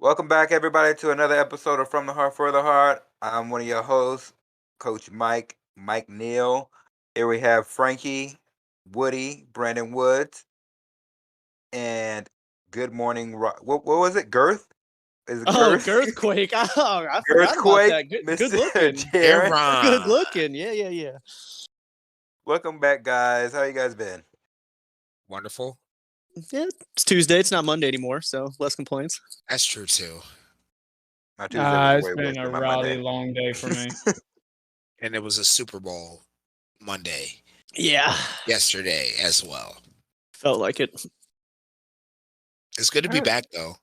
Welcome back, everybody, to another episode of From the Heart for the Heart. I'm one of your hosts, Coach Mike Neal. Here we have Frankie, Woody, Brandon Woods, and Good Morning. What was it? Girth? Is it Girth? Girthquake. Oh, I forgot about Girthquake, that. Good Mr. looking. Jaron. Good looking. Yeah. Welcome back, guys. How you guys been? Wonderful. Yeah, it's Tuesday. It's not Monday anymore, so less complaints. That's true too. My Tuesday was It's way been worse a than my rowdy Monday. long day for me. And it was a Super Bowl Monday Yeah, yesterday as well. felt like it. It's good to be back though.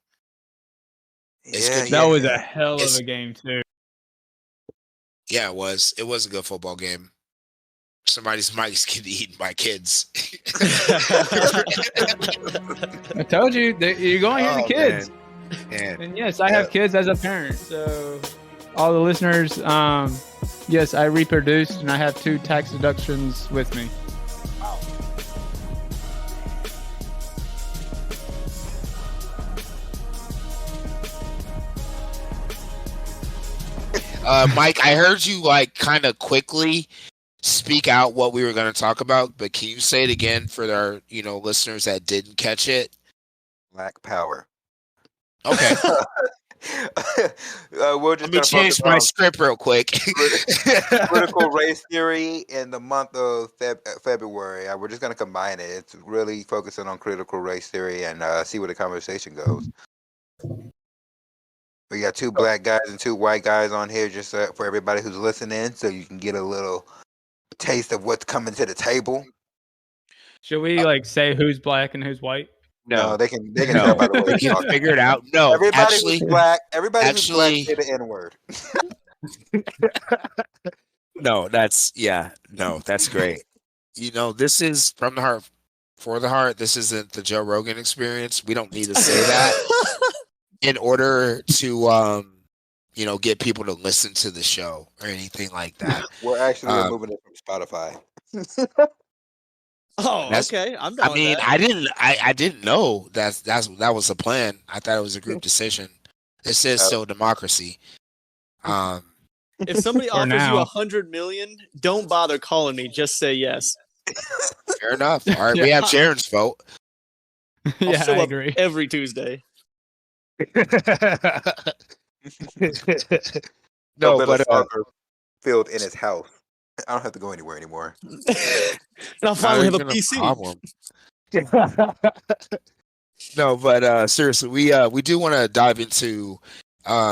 It's Yeah, good. That was yeah. a hell of It's- a game too. Yeah, it was. It was a good football game. Somebody's mics get eaten by kids. I told you that you're going to hear the kids. Man. And yes, I have kids as a parent. So all the listeners, yes, I reproduced and I have 2 tax deductions with me. Mike, I heard you kind of quickly speak out what we were going to talk about, but can you say it again for our listeners that didn't catch it? Black power. Okay. We're just Let me change my script real quick. critical race theory in the month of February. We're just going to combine it. It's really focusing on critical race theory and see where the conversation goes. We got 2 black guys and 2 white guys on here just for everybody who's listening, so you can get a little taste of what's coming to the table. Should we say who's black and who's white? No, they can tell by the way They you can talk. figure it out. No, Everybody actually, who's black, who's black actually- say the N-word. that's great. This is From the Heart for the Heart. This isn't the Joe Rogan experience. We don't need to say that in order to get people to listen to the show or anything like that. We're actually removing it from Spotify. Oh, okay. I'm down. I mean, with that. I didn't know that was the plan. I thought it was a group decision. This is still democracy. If somebody For offers you now. 100 million, don't bother calling me. Just say yes. Fair enough. All right, we have Sharon's vote. I'll Yeah, show I up agree. every Tuesday. No, Build a but soccer field in his house. I don't have to go anywhere anymore. And I'll finally have a PC. problem. No, but seriously, we do want to dive into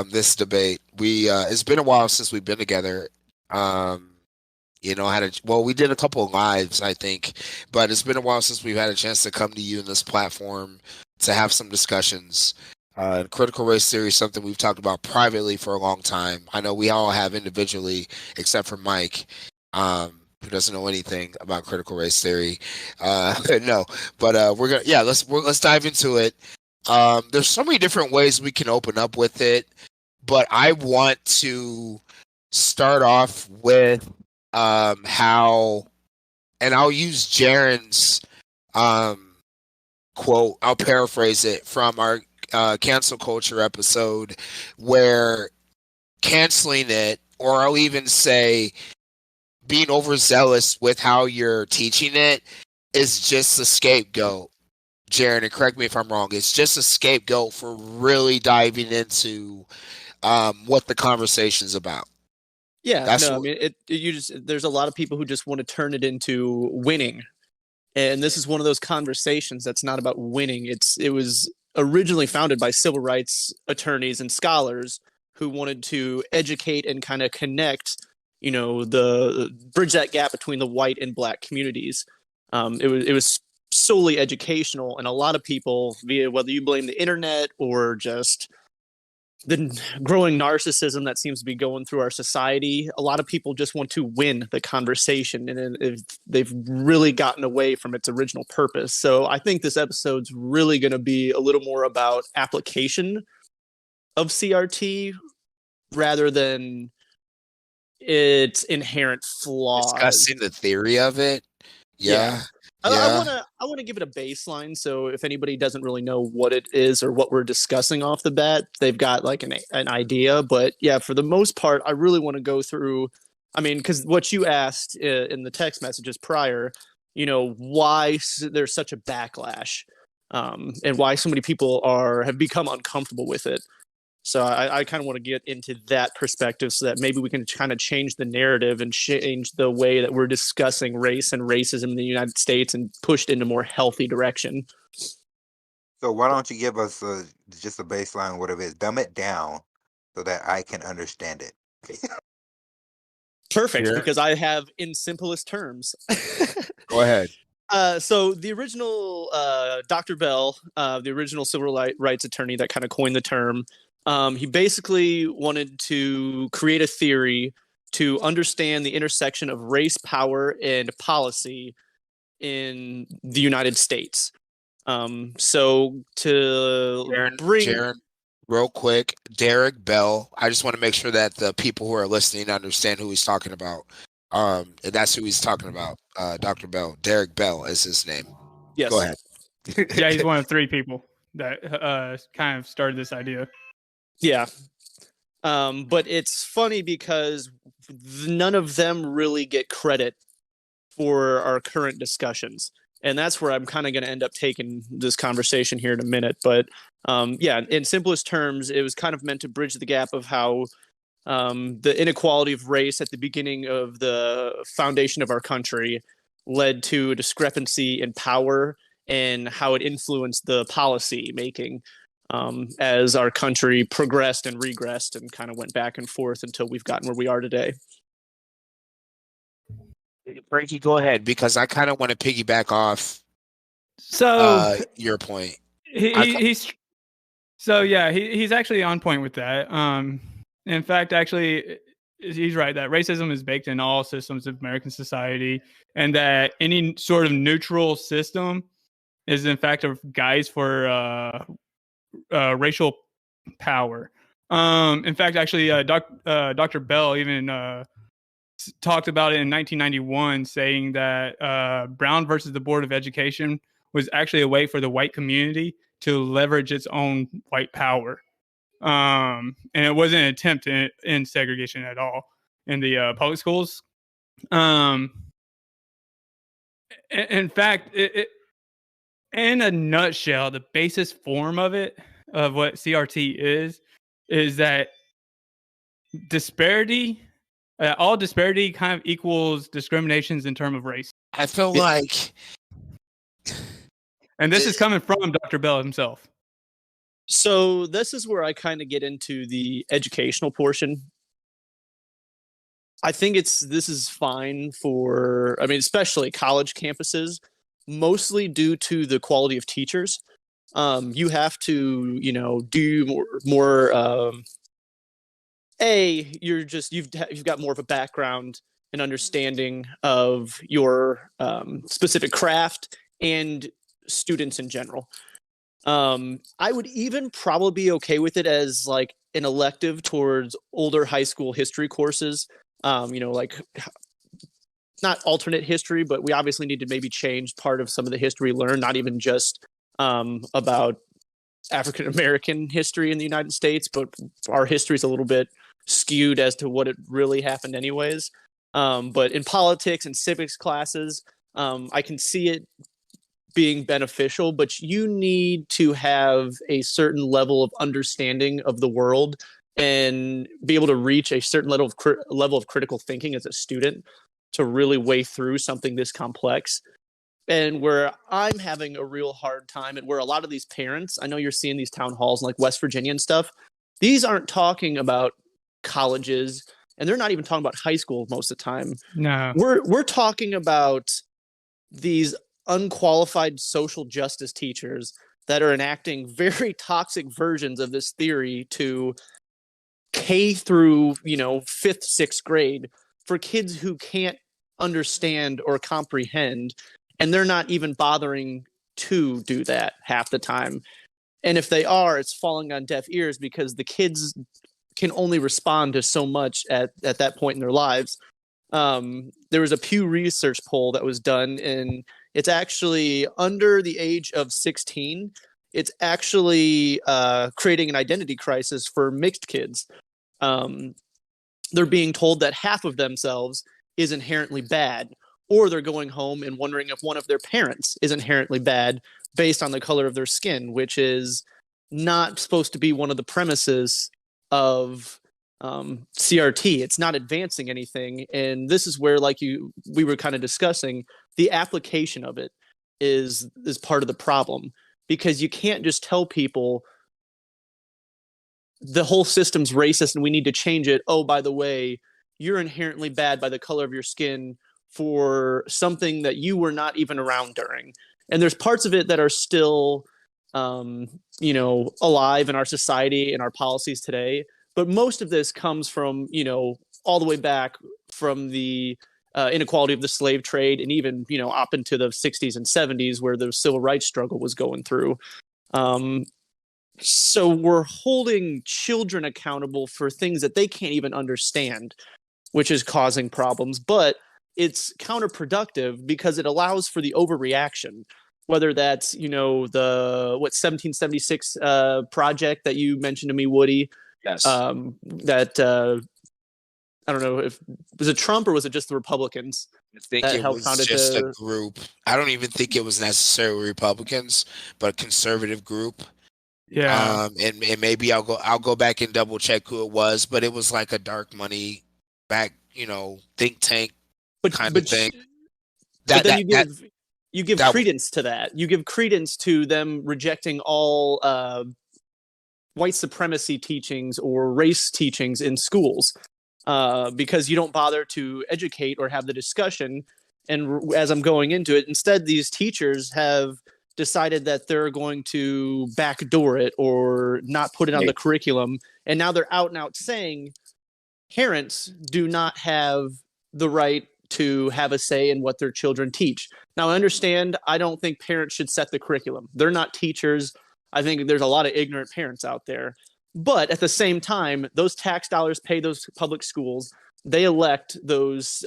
this debate. It's been a while since we've been together. We did a couple of lives, I think, but it's been a while since we've had a chance to come to you in this platform to have some discussions. Critical race theory is something we've talked about privately for a long time. I know we all have individually, except for Mike, who doesn't know anything about critical race theory. No, but let's dive into it. There's so many different ways we can open up with it, but I want to start off with how, and I'll use Jaron's quote. I'll paraphrase it from our cancel culture episode, where canceling it, or I'll even say being overzealous with how you're teaching it, is just a scapegoat. Jaron, and correct me if I'm wrong, it's just a scapegoat for really diving into what the conversation's about. Yeah, That's no, I mean, there's a lot of people who just want to turn it into winning. And this is one of those conversations that's not about winning. It was originally founded by civil rights attorneys and scholars who wanted to educate and kind of connect, the bridge that gap between the white and black communities. It was solely educational, and a lot of people, via whether you blame the internet or just the growing narcissism that seems to be going through our society, a lot of people just want to win the conversation, and they've really gotten away from its original purpose. So I think this episode's really going to be a little more about application of CRT rather than its inherent flaws. Discussing the theory of it. Yeah. I Yeah. want to give it a baseline. So if anybody doesn't really know what it is or what we're discussing off the bat, they've got like an idea. But yeah, for the most part, I really want to go through. I mean, because what you asked in the text messages prior, why there's such a backlash, and why so many people have become uncomfortable with it. So I kind of want to get into that perspective so that maybe we can kind of change the narrative and change the way that we're discussing race and racism in the United States and pushed into a more healthy direction. So why don't you give us just a baseline of what it is? Dumb it down so that I can understand it. Perfect, Yeah. because I have in simplest terms. Go ahead. So the original Dr. Bell, the original civil rights attorney that kind of coined the term, he basically wanted to create a theory to understand the intersection of race, power, and policy in the United States. So to Jaron, real quick, Derek Bell. I just want to make sure that the people who are listening understand who he's talking about. And that's who he's talking about. Dr. Bell. Derek Bell is his name. Yes. Go ahead. Yeah, he's one of 3 people that kind of started this idea. Yeah. But it's funny because none of them really get credit for our current discussions. And that's where I'm kind of going to end up taking this conversation here in a minute. But yeah, in simplest terms, it was kind of meant to bridge the gap of how the inequality of race at the beginning of the foundation of our country led to a discrepancy in power and how it influenced the policy making as our country progressed and regressed and kind of went back and forth until we've gotten where we are today. Frankie, go ahead, because I kind of want to piggyback off your point. He's actually on point with that. In fact, actually, he's right that racism is baked in all systems of American society, and that any sort of neutral system is in fact a guise for racial power. In fact, actually, Dr. Bell even talked about it in 1991, saying that Brown versus the Board of Education was actually a way for the white community to leverage its own white power. And it wasn't an attempt to end segregation at all in the public schools. In fact, in a nutshell, the basis form of what CRT is that disparity, all disparity kind of equals discriminations in terms of race. I feel like... And this is coming from Dr. Bell himself. So this is where I kind of get into the educational portion. I think this is fine for, especially college campuses, mostly due to the quality of teachers. You have to, do more. You've got more of a background and understanding of your specific craft and students in general. I would even probably be okay with it as like an elective towards older high school history courses. Like not alternate history, but we obviously need to maybe change part of some of the history learned, not even just about African American history in the United States, but our history is a little bit skewed as to what it really happened anyways. But in politics and civics classes, I can see it being beneficial, but you need to have a certain level of understanding of the world and be able to reach a certain level of critical thinking as a student to really weigh through something this complex. And where I'm having a real hard time, and where a lot of these parents, I know you're seeing these town halls in like West Virginia and stuff, these aren't talking about colleges, and they're not even talking about high school most of the time. No, we're talking about these unqualified social justice teachers that are enacting very toxic versions of this theory to K through, 5th, 6th grade for kids who can't understand or comprehend. And they're not even bothering to do that half the time. And if they are, it's falling on deaf ears because the kids can only respond to so much at that point in their lives. There was a Pew Research poll that was done in It's actually under the age of 16. It's actually creating an identity crisis for mixed kids. They're being told that half of themselves is inherently bad, or they're going home and wondering if one of their parents is inherently bad based on the color of their skin, which is not supposed to be one of the premises of CRT. It's not advancing anything, and this is where, like we were kind of discussing, the application of it is part of the problem, because you can't just tell people the whole system's racist and we need to change it. Oh, by the way, you're inherently bad by the color of your skin for something that you were not even around during. And there's parts of it that are still, alive in our society and our policies today. But most of this comes from, all the way back from the inequality of the slave trade, and even, up into the 60s and 70s, where the civil rights struggle was going through. So we're holding children accountable for things that they can't even understand, which is causing problems. But it's counterproductive because it allows for the overreaction, whether that's, the 1776 project that you mentioned to me, Woody. Yes. That I don't know if was it Trump or was it just the Republicans? I think that it helped was founded just the- a group. I don't even think it was necessarily Republicans, but a conservative group. Yeah. And maybe I'll go back and double check who it was, but it was like a dark money back, think tank kind of thing. But then you give that- credence to that. You give credence to them rejecting all white supremacy teachings or race teachings in schools because you don't bother to educate or have the discussion. And as I'm going into it, instead, these teachers have decided that they're going to backdoor it or not put it on the curriculum. And now they're out and out saying parents do not have the right to have a say in what their children teach. Now, I understand, I don't think parents should set the curriculum. They're not teachers. I think there's a lot of ignorant parents out there. But at the same time, those tax dollars pay those public schools. They elect those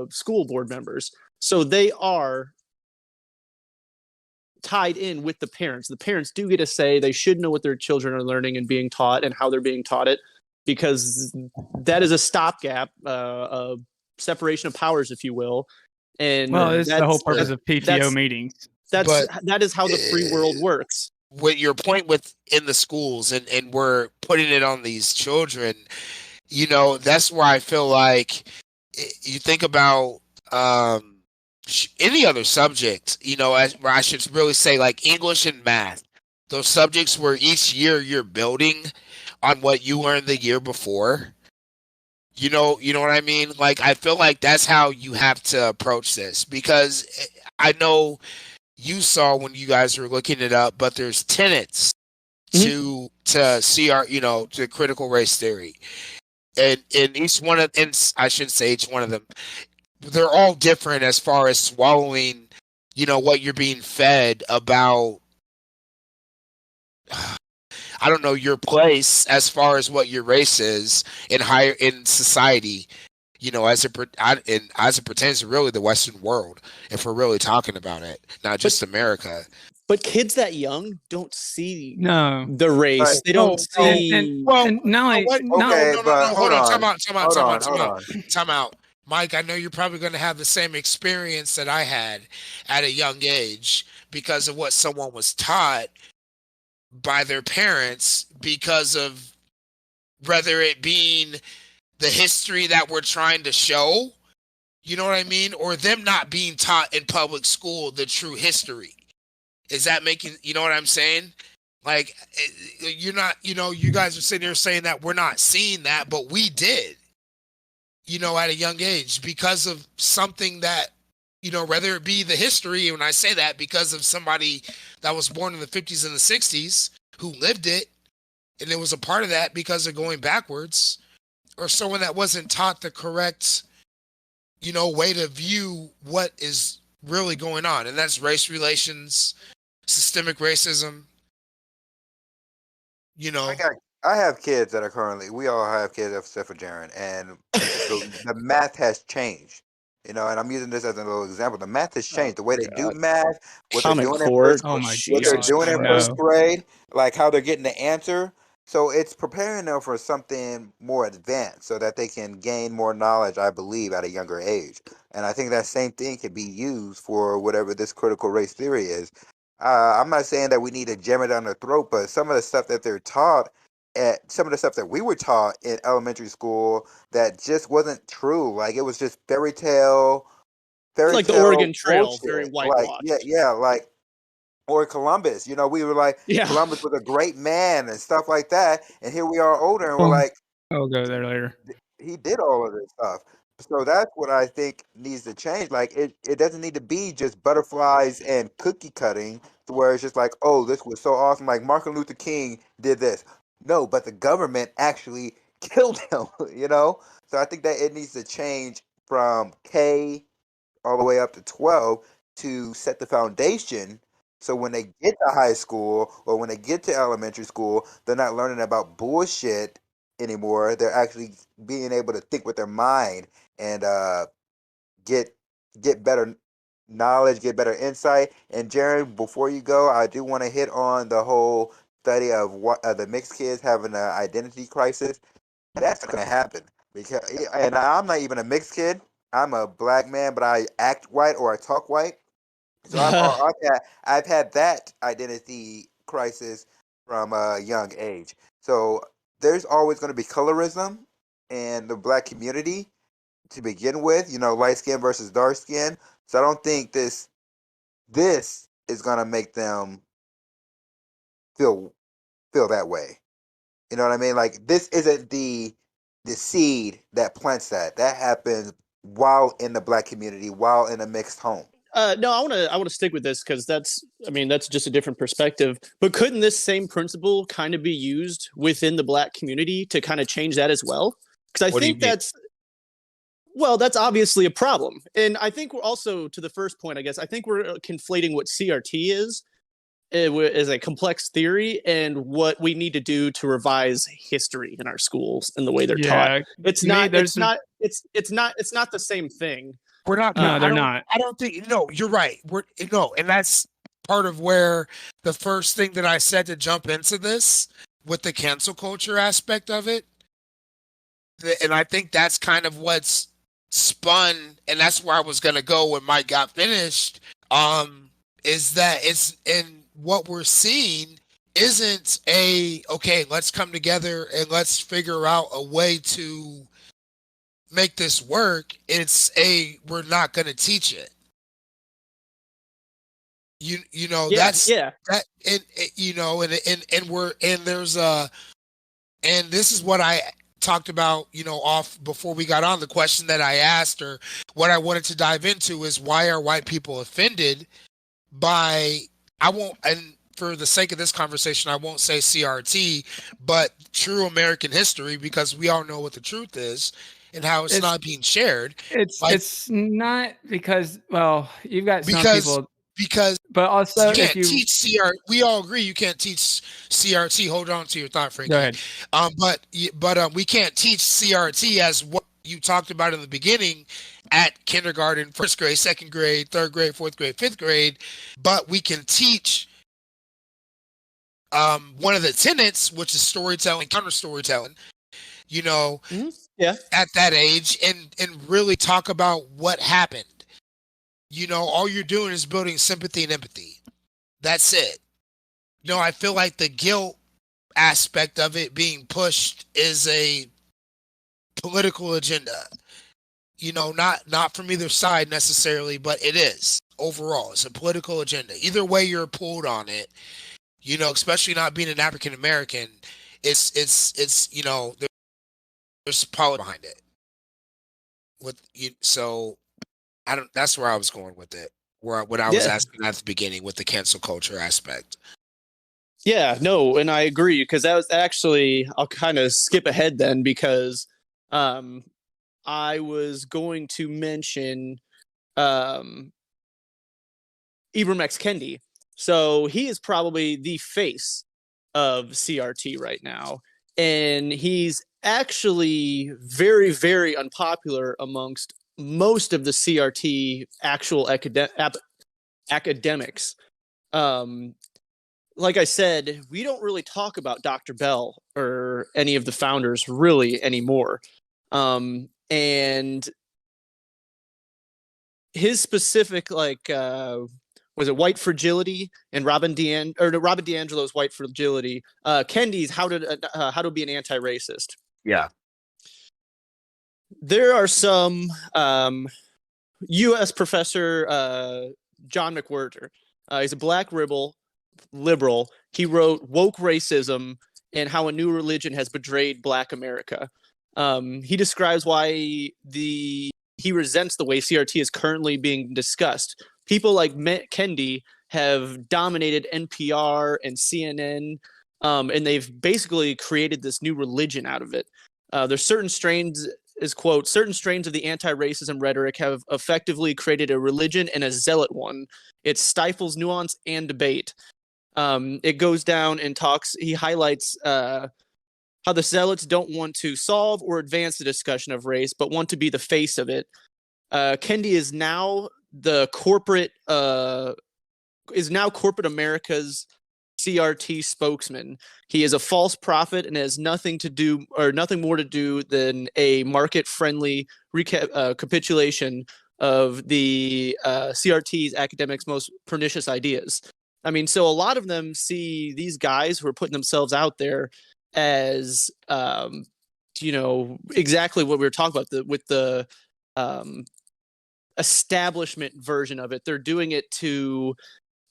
school board members. So they are tied in with the parents. The parents do get a say. They should know what their children are learning and being taught and how they're being taught it, because that is a stopgap, a separation of powers, if you will. And Well, it's the whole purpose of PTO meetings. That is how the free world works. With your point in the schools and we're putting it on these children, that's where I feel like you think about any other subject, where I should really say like English and math, those subjects where each year you're building on what you learned the year before. You know what I mean? Like, I feel like that's how you have to approach this, because I know you saw when you guys were looking it up, but there's tenets to CR, to critical race theory. And each one of, and I shouldn't say each one of them, they're all different as far as swallowing, what you're being fed about, I don't know, your place as far as what your race is in society, as it pertains to really the Western world, if we're really talking about it, not just America. But kids that young don't see the race. They don't see. Time out. Mike, I know you're probably going to have the same experience that I had at a young age because of what someone was taught by their parents, because of whether it being the history that we're trying to show, you know what I mean? Or them not being taught in public school the true history. Is that making, you know what I'm saying? Like, you're not, you guys are sitting here saying that we're not seeing that, but we did, at a young age, because of something that, whether it be the history, and when I say that, because of somebody that was born in the 50s and the 60s who lived it, and it was a part of that because of going backwards, or someone that wasn't taught the correct, way to view what is really going on, and that's race relations, systemic racism. I have kids that we all have kids except for Jaren, and the math has changed. You know, and I'm using this as a little example. The math has changed. The way they do God. math, what they're Common doing in Core. first, Oh my what they're Jesus god, doing I in first Christ. know. grade, like how they're getting the answer. So it's preparing them for something more advanced, so that they can gain more knowledge, I believe, at a younger age. And I think that same thing can be used for whatever this critical race theory is. I'm not saying that we need to jam it down their throat, but some of the stuff that they're taught, at some of the stuff that we were taught in elementary school, that just wasn't true. Like it was just fairy Like the tale Oregon Trail, very bullshit. Like whitewashed. yeah, like or Columbus. You know, we were like Yeah. Columbus was a great man and stuff like that, and here we are older and we're Oh, like I'll go there later. he did all of this stuff. So that's what I think needs to change. Like it doesn't need to be just butterflies and cookie cutting to where it's just like, oh, this was so awesome. Like Martin Luther King did this. No, but the government actually killed him, you know? So I think that it needs to change from K all the way up to 12 to set the foundation so when they get to high school or when they get to elementary school, they're not learning about bullshit anymore. They're actually being able to think with their mind and get better knowledge, get better insight. And Jared, before you go, I do want to hit on the whole study of what the mixed kids having an identity crisis. That's not gonna happen because, and I'm not even a mixed kid. I'm a black man, but I act white or I talk white. So I've had that identity crisis from a young age. So there's always going to be colorism in the black community to begin with. You know, light skin versus dark skin. So I don't think this is going to make them feel that way. You know what I mean? Like this isn't the seed that plants that. That happens while in the black community, while in a mixed home. No, I want to stick with this because that's just a different perspective. But couldn't this same principle kind of be used within the black community to kind of change that as well? Because I What do you think mean? that's obviously a problem. And I think we're also, to the first point, I guess, I think we're conflating what CRT is as a complex theory and what we need to do to revise history in our schools and the way they're taught. Yeah, It's to me, not, it's not, it's not the same thing. We're not. no, I they're don't. not. I don't think. No, you're right. We're no, and that's part of where the first thing that I said to jump into this with the cancel culture aspect of it, and I think that's kind of what's spun, and that's where I was gonna go when Mike got finished. Is that it's and what we're seeing isn't a okay. Let's come together and let's figure out a way to make this work. It's a we're not going to teach it. You know that's Yeah. that and you know and we're and there's a and this is what I talked about, you know, off before we got on. The question that I asked or what I wanted to dive into is why are white people offended by I won't and for the sake of this conversation I won't say CRT but true American history because we all know what the truth is and how it's not being shared. Like It's not because you've got some because people, because but also you if can't you teach CRT. We all agree you can't teach CRT. Hold on to your thought, go Frankie. ahead. But we can't teach CRT as what you talked about in the beginning at kindergarten, first grade, second grade, third grade, fourth grade, fifth grade. But we can teach one of the tenets, which is storytelling, counter storytelling. You know, Mm-hmm. Yeah. at that age, and really talk about what happened. You know, all you're doing is building sympathy and empathy. That's it. No, I feel like the guilt aspect of it being pushed is a political agenda. You know, not from either side necessarily, but it is overall. It's a political agenda. Either way you're pulled on it, you know, especially not being an African American, it's you know, there's politics behind it. With you, so I don't. That's where I was going with it. Where what I was Yeah. asking at the beginning with the cancel culture aspect. Yeah, no, and I agree because that was actually I'll kind of skip ahead then because um I was going to mention um Ibram X. Kendi. So he is probably the face of CRT right now. And he's actually very, very unpopular amongst most of the CRT actual academics. Like I said, we don't really talk about Dr. Bell or any of the founders really anymore. And his specific, like, was it White Fragility and Robin DiAngelo's White Fragility, Kendi's How to Be an Anti-Racist. Yeah. There are some U.S. professor, John McWhorter. He's a black liberal. He wrote Woke Racism and How a New Religion Has Betrayed Black America. He describes why he resents the way CRT is currently being discussed. People like Kendi have dominated NPR and CNN, and they've basically created this new religion out of it. There's certain strains, certain strains of the anti-racism rhetoric have effectively created a religion and a zealot one. It stifles nuance and debate. It goes down and he highlights how the zealots don't want to solve or advance the discussion of race, but want to be the face of it. Kendi is now corporate America's CRT spokesman. He is a false prophet and has nothing more to do than a market-friendly recapitulation of the CRT's academics' most pernicious ideas. I mean, so a lot of them see these guys who are putting themselves out there as, exactly what we were talking about with the establishment version of it. They're doing it to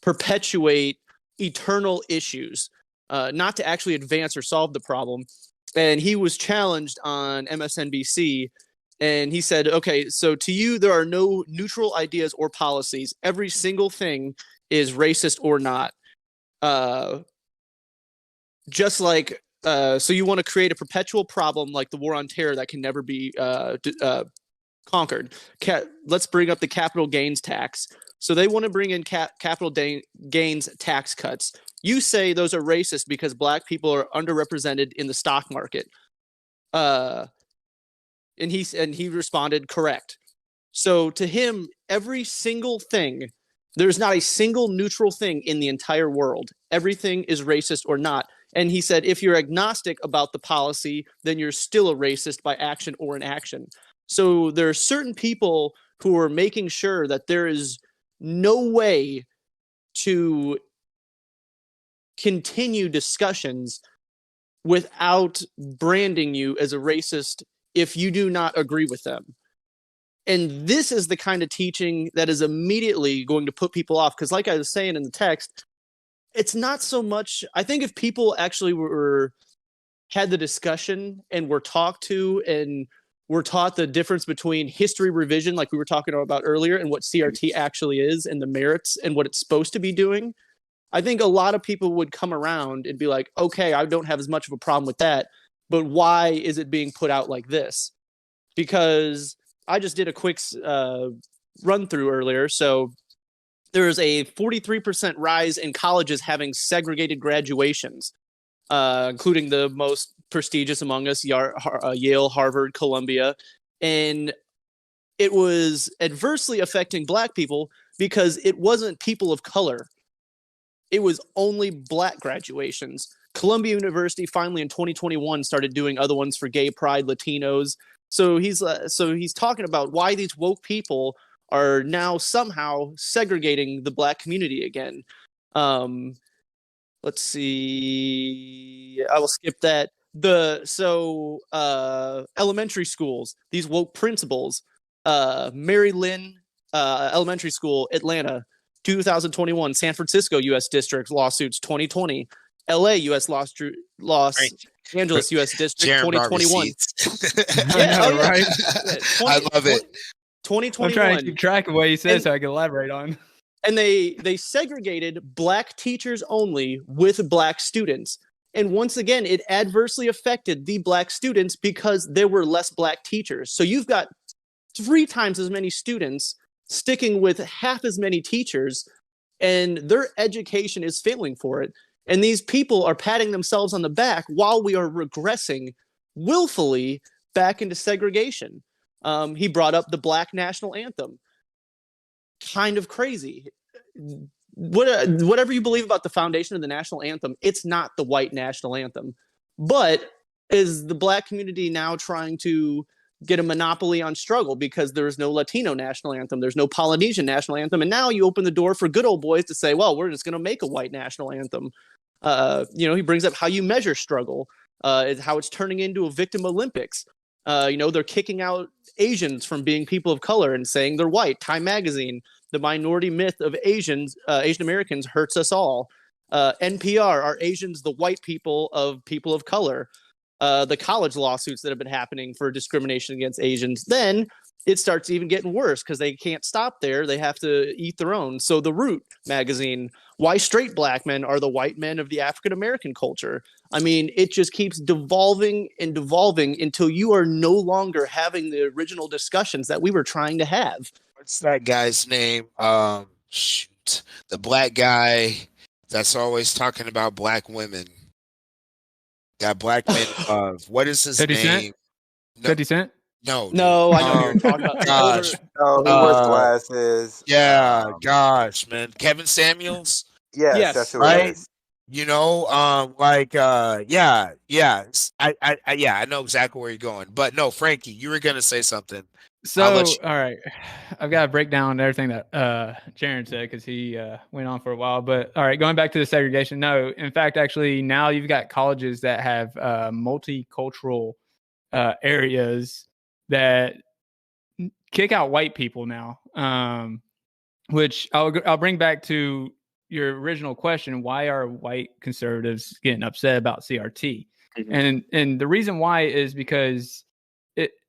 perpetuate eternal issues, not to actually advance or solve the problem. And he was challenged on MSNBC, and he said, okay, so to you, there are no neutral ideas or policies. Every single thing is racist or not. Just like, so you want to create a perpetual problem like the war on terror that can never be conquered. Let's bring up the capital gains tax. So they want to bring in capital gains tax cuts. You say those are racist because black people are underrepresented in the stock market. And he responded, correct. So to him, every single thing, there's not a single neutral thing in the entire world. Everything is racist or not. And he said, if you're agnostic about the policy, then you're still a racist by action or inaction. So there are certain people who are making sure that there is no way to continue discussions without branding you as a racist if you do not agree with them. And this is the kind of teaching that is immediately going to put people off. Because like I was saying in the text, it's not so much, I think if people actually had the discussion and were talked to and were taught the difference between history revision, like we were talking about earlier, and what CRT actually is and the merits and what it's supposed to be doing, I think a lot of people would come around and be like, okay, I don't have as much of a problem with that, but why is it being put out like this? Because I just did a quick run through earlier. So there's a 43% rise in colleges having segregated graduations, including the most prestigious among us, Yale, Harvard, Columbia. And it was adversely affecting black people because it wasn't people of color. It was only black graduations. Columbia University finally in 2021 started doing other ones for gay pride, Latinos. So he's talking about why these woke people are now somehow segregating the black community again. Let's see. I will skip that. Elementary schools, these woke principals, Mary Lynn Elementary School, Atlanta, 2021, San Francisco U.S. District lawsuits 2020, L.A. U.S. Los Angeles U.S. District 2021. Right? I love it. 2021. I'm trying to keep track of what he says so I can elaborate on. And they segregated black teachers only with black students. And once again, it adversely affected the black students because there were less black teachers. So you've got 3 times as many students sticking with half as many teachers, and their education is failing for it. And these people are patting themselves on the back while we are regressing willfully back into segregation. He brought up the Black national anthem. Kind of crazy. Whatever you believe about the foundation of the national anthem, it's not the white national anthem. But is the Black community now trying to get a monopoly on struggle because there is no Latino national anthem, there's no Polynesian national anthem, and now you open the door for good old boys to say, well, we're just going to make a white national anthem. He brings up how you measure struggle, how it's turning into a victim Olympics. They're kicking out Asians from being people of color and saying they're white. Time Magazine, the minority myth of Asian Americans hurts us all. NPR, are Asians the white people of color? The college lawsuits that have been happening for discrimination against Asians. Then it starts even getting worse because they can't stop there. They have to eat their own. So the Root magazine, why straight Black men are the white men of the African American culture. I mean, it just keeps devolving and devolving until you are no longer having the original discussions that we were trying to have. What's that guy's name? Shoot, the black guy that's always talking about Black women. That Black men love. What is his 50 name? Cent? No, 50 Cent? no, No, I know who you're talking about. Gosh, No, he wears glasses. yeah, gosh, man, Kevin Samuels, Yes, Yes, that's who right? it is. I know exactly where you're going. But no, Frankie, you were gonna say something. So, let you- all right, I've got to break down everything that Jaron said because he went on for a while. But all right, going back to the segregation. No, in fact, actually, now you've got colleges that have multicultural areas that kick out white people now, which I'll bring back to your original question: why are white conservatives getting upset about CRT? Mm-hmm. And the reason why is because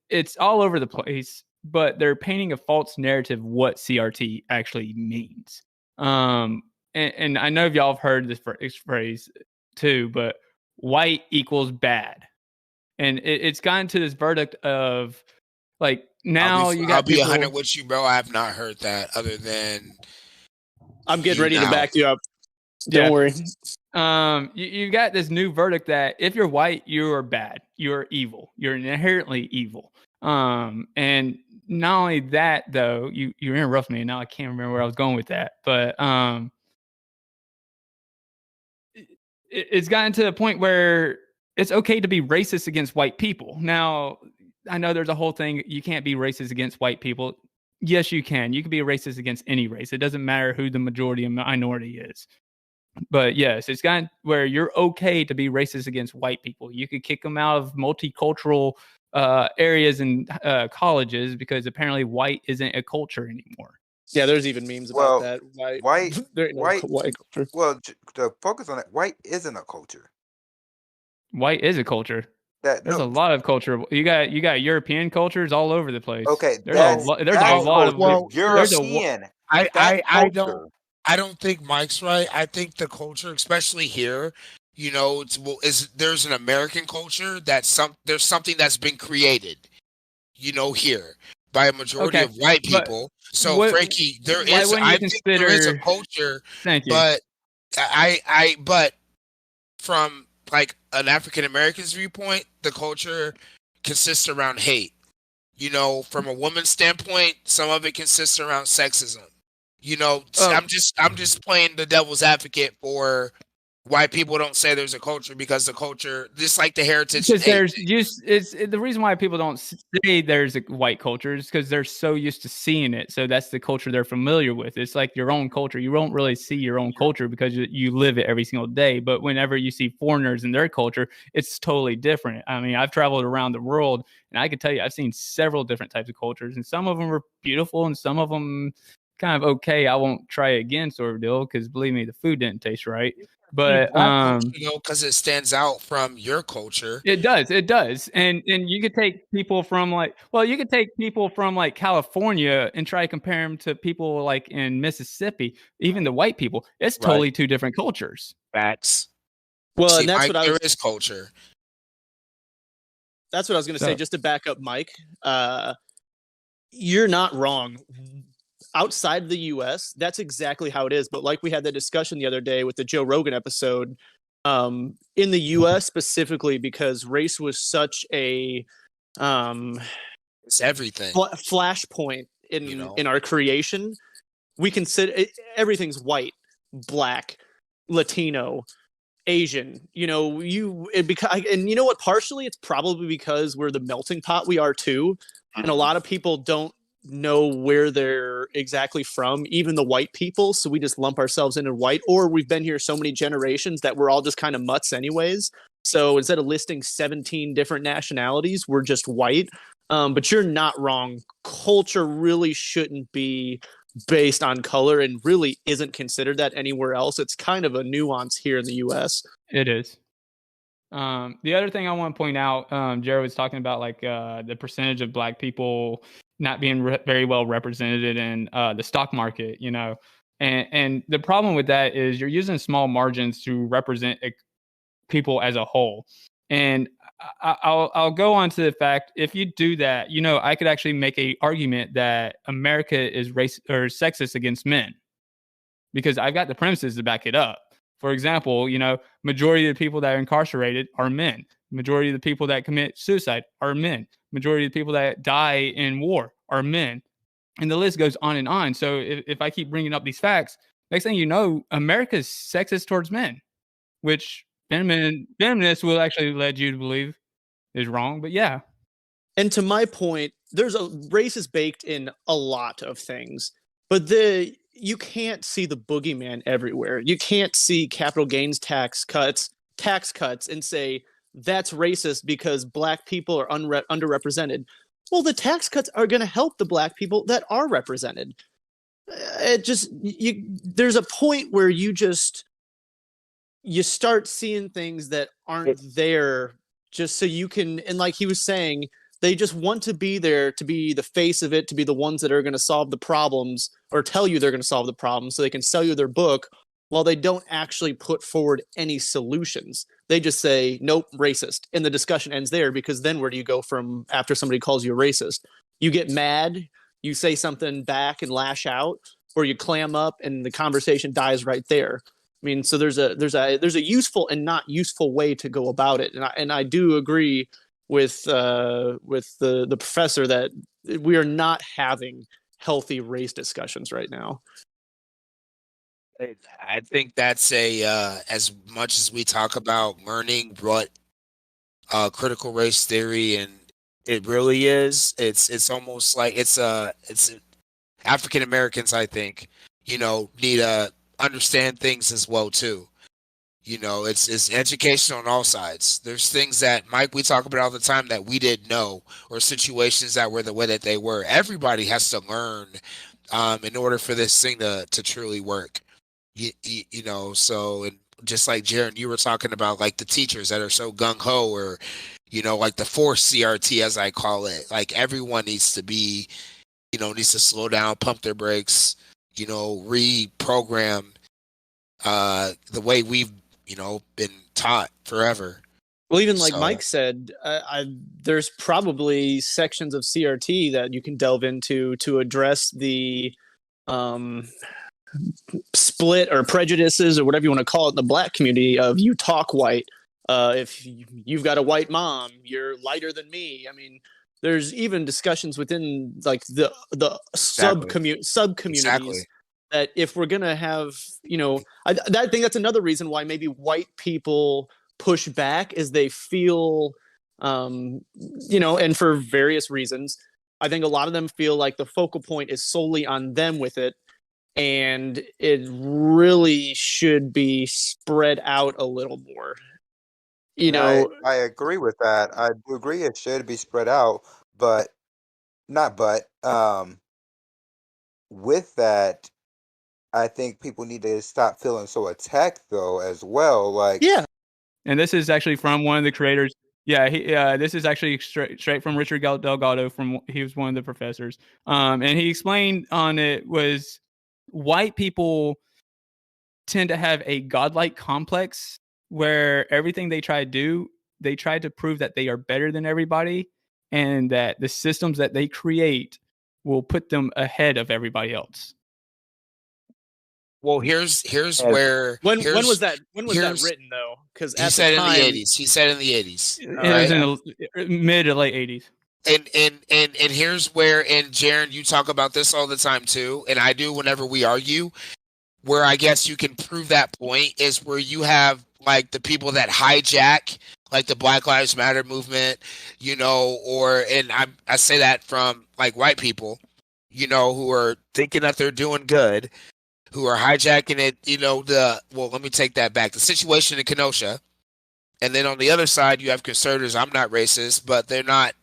it's all over the place, but they're painting a false narrative what CRT actually means. And I know y'all have heard this phrase too, but white equals bad. And it's gotten to this verdict of like now you got I'll be people, 100 with you, bro. I have not heard that other than I'm getting ready to back you up. Don't worry. You've got this new verdict that if you're white, you are bad. You're evil. You're inherently evil. And not only that, though, you interrupt me. Now I can't remember where I was going with that. But it's gotten to a point where it's okay to be racist against white people. Now, I know there's a whole thing. You can't be racist against white people. Yes, you can. You can be a racist against any race. It doesn't matter who the majority and minority is. But yes, it's gotten where you're okay to be racist against white people. You could kick them out of multicultural areas and colleges because apparently white isn't a culture anymore. Yeah, there's even memes about that. White culture. Well, to focus on that, white isn't a culture. White is a culture. There's a No, lot of culture. You got European cultures all over the place. okay, there's a lot of European. I don't think Mike's right. I think the culture, especially here, there's an American culture there's something that's been created, here by a majority of white people. Frankie, there is a culture. Thank you. But but from like an African American's viewpoint, the culture consists around hate. From a woman's standpoint, some of it consists around sexism. I'm just playing the devil's advocate for why people don't say there's a culture, because the culture, just like the heritage. Because it's the reason why people don't say there's a white culture is because they're so used to seeing it. So that's the culture they're familiar with. It's like your own culture. You won't really see your own culture because you live it every single day. But whenever you see foreigners in their culture, it's totally different. I mean, I've traveled around the world and I can tell you, I've seen several different types of cultures, and some of them are beautiful and some of them kind of okay. I won't try it again, sort of deal, because believe me, the food didn't taste right. But because it stands out from your culture. It does. And you could take people from like California and try to compare them to people like in Mississippi, even the white people. It's totally two different cultures. Facts. Well, and that's Mike, there is culture. That's what I was going to say. Just to back up Mike, you're not wrong. Outside the US, that's exactly how it is. But like we had that discussion the other day with the Joe Rogan episode, in the US specifically, because race was such a It's everything. flashpoint You know? in our creation, we consider everything's white, black, Latino, Asian. You know, and you know what? Partially, it's probably because we're the melting pot we are too, and a lot of people don't know where they're exactly from, even the white people. So we just lump ourselves into white, or we've been here so many generations that we're all just kind of mutts anyways. So instead of listing 17 different nationalities, we're just white. But you're not wrong. Culture really shouldn't be based on color and really isn't considered that anywhere else. It's kind of a nuance here in the US. It is. The other thing I want to point out, Jared was talking about like the percentage of Black people not being very well represented in the stock market, you know, and the problem with that is you're using small margins to represent people as a whole. And I'll go on to the fact, if you do that, you know, I could actually make a argument that America is sexist against men, because I've got the premises to back it up. For example, you know, majority of the people that are incarcerated are men. Majority of the people that commit suicide are men. Majority of the people that die in war are men. And the list goes on and on. So if I keep bringing up these facts, next thing you know, America's sexist towards men, which feminists will actually lead you to believe is wrong. But yeah. And to my point, there's a race is baked in a lot of things, but you can't see the boogeyman everywhere. You can't see capital gains tax cuts and say that's racist because Black people are underrepresented. Well, the tax cuts are going to help the Black people that are represented. It just there's a point where you start seeing things that aren't there just so you can, and like he was saying, they just want to be there to be the face of it, to be the ones that are going to solve the problems or tell you they're going to solve the problems so they can sell you their book, while they don't actually put forward any solutions. They just say, nope, racist. And the discussion ends there, because then where do you go from after somebody calls you a racist? You get mad, you say something back and lash out, or you clam up and the conversation dies right there. I mean, so there's a useful and not useful way to go about it. And I do agree with the professor that we are not having healthy race discussions right now. I think that's as much as we talk about learning what critical race theory and it really is, it's almost like it's African Americans, I think, you know, need to understand things as well too. You know, it's education on all sides. There's things that, Mike, we talk about all the time that we didn't know, or situations that were the way that they were. Everybody has to learn in order for this thing to truly work. You know, so, and just like Jaron, you were talking about like the teachers that are so gung-ho, or, you know, like the forced CRT, as I call it. Like everyone needs to be, you know, needs to slow down, pump their brakes, you know, reprogram the way we've, you know, been taught forever. Well, even like Mike said, there's probably sections of CRT that you can delve into to address the split or prejudices or whatever you want to call it in the Black community of you talk white. If you've got a white mom, you're lighter than me. I mean, there's even discussions within like the subcommunities Exactly. that if we're gonna have, you know, I think that's another reason why maybe white people push back, is they feel, you know, and for various reasons, I think a lot of them feel like the focal point is solely on them with it, and it really should be spread out a little more. You know, I agree with that. I do agree it should be spread out, but with that, I think people need to stop feeling so attacked though as well. Like, yeah. And this is actually from one of the creators. Yeah, this is actually straight from Richard Delgado. He was one of the professors, and he explained on it was white people tend to have a godlike complex where everything they try to do, they try to prove that they are better than everybody, and that the systems that they create will put them ahead of everybody else. Well, here's where when was that written though? Because he said in the 80s. He said in the 80s. It was in the mid to late 80s. and here's where, and Jaron, you talk about this all the time too, and I do whenever we argue. Where I guess you can prove that point is where you have like the people that hijack like the Black Lives Matter movement, or and I say that from like white people, who are thinking that they're doing good, who are hijacking it, let me take that back. The situation in Kenosha. And then on the other side, you have conservatives. I'm not racist, but they're not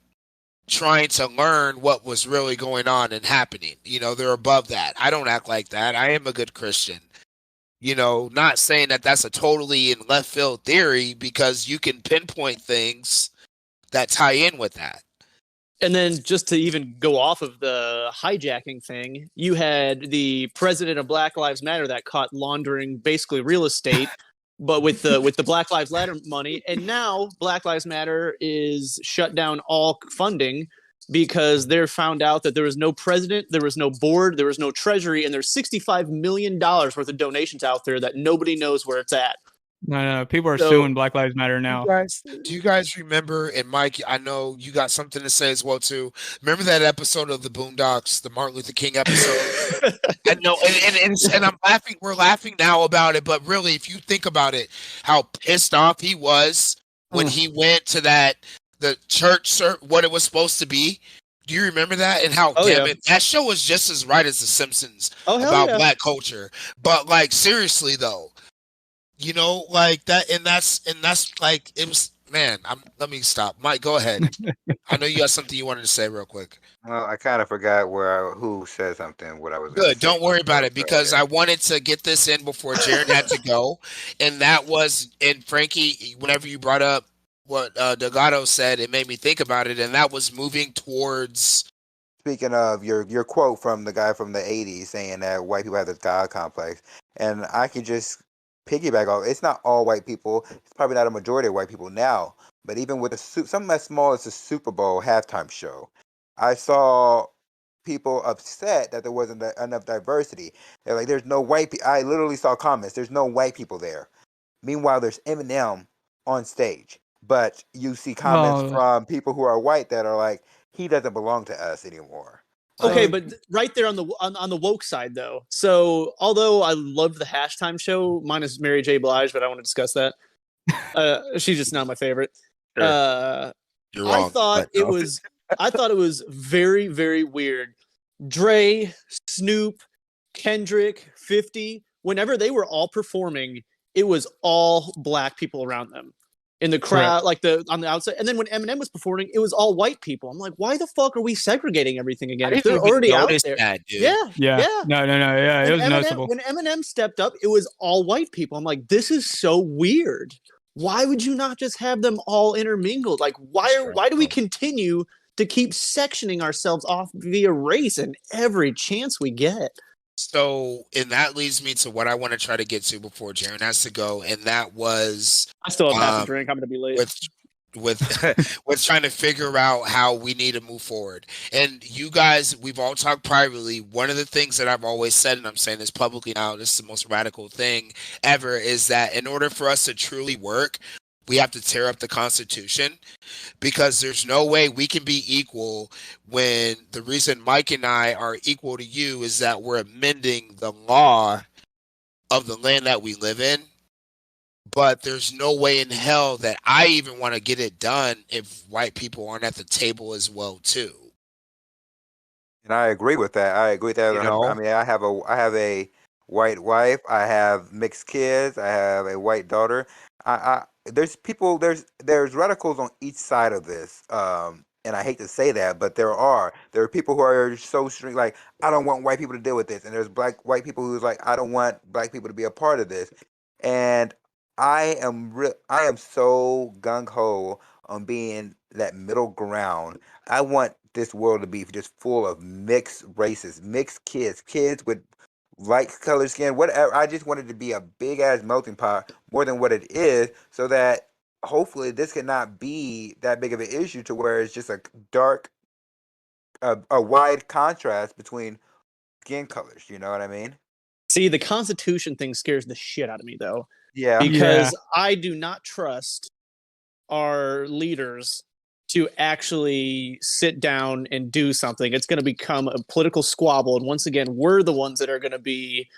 trying to learn what was really going on and happening. They're above that. I don't act like that. I am a good Christian. Not saying that that's a totally in left field theory, because you can pinpoint things that tie in with that. And then just to even go off of the hijacking thing, you had the president of Black Lives Matter that caught laundering basically real estate, but with the Black Lives Matter money. And now Black Lives Matter is shut down all funding because they're found out that there was no president, there was no board, there was no treasury, and there's $65 million worth of donations out there that nobody knows where it's at. No, people are suing Black Lives Matter now. Do you guys remember, and Mike, I know you got something to say as well too. Remember that episode of the Boondocks, the Martin Luther King episode? I know, and I'm laughing. We're laughing now about it, but really, if you think about it, how pissed off he was when he went to the church, what it was supposed to be. Do you remember that? And how that show was just as right as The Simpsons about Black culture. But like seriously though. Like that, and that's like it was. Man, let me stop. Mike, go ahead. I know you got something you wanted to say real quick. Well, I kind of forgot who said something. What I was good. Don't worry about it, because I wanted to get this in before Jared had to go, and that was, and Frankie, whenever you brought up what Delgado said, it made me think about it, and that was moving towards. Speaking of your quote from the guy from the '80s saying that white people have this God complex, and I can just piggyback off. It's not all white people. It's probably not a majority of white people now. But even with something as small as the Super Bowl halftime show, I saw people upset that there wasn't enough diversity. They're like, "There's no white people." I literally saw comments. There's no white people there. Meanwhile, there's Eminem on stage, but you see comments from people who are white that are like, "He doesn't belong to us anymore." Okay, but right there on the woke side, though. So, although I love the Hashtime show, minus Mary J. Blige, but I want to discuss that. She's just not my favorite. Sure. You're wrong, I thought it was very, very weird. Dre, Snoop, Kendrick, 50, whenever they were all performing, it was all black people around them. In the crowd, like on the outside, and then when Eminem was performing, it was all white people. I'm like, why the fuck are we segregating everything again? If they're already out there, that, dude. Yeah. No, yeah, it was noticeable. When Eminem stepped up, it was all white people. I'm like, this is so weird. Why would you not just have them all intermingled? Like, why do we continue to keep sectioning ourselves off via race and every chance we get? So, and that leads me to what I want to try to get to before Jaron has to go, and that was I still have half a drink. I'm going to be late. With trying to figure out how we need to move forward. And you guys, we've all talked privately. One of the things that I've always said, and I'm saying this publicly now, this is the most radical thing ever, is that in order for us to truly work, we have to tear up the Constitution, because there's no way we can be equal when the reason Mike and I are equal to you is that we're amending the law of the land that we live in. But there's no way in hell that I even want to get it done if white people aren't at the table as well too. And I agree with that. I mean, I have a white wife. I have mixed kids. I have a white daughter. There's radicals on each side of this. And I hate to say that, but there are people who are so strict, like, I don't want white people to deal with this. And there's white people who's like, I don't want black people to be a part of this. And I am so gung ho on being that middle ground. I want this world to be just full of mixed races, mixed kids with light colored skin, whatever. I just want it to be a big ass melting pot more than what it is, so that hopefully this cannot be that big of an issue to where it's just a wide contrast between skin colors. You know what I mean? See, the Constitution thing scares the shit out of me, though. Yeah. Because I do not trust our leaders to actually sit down and do something. It's going to become a political squabble. And once again, we're the ones that are going to be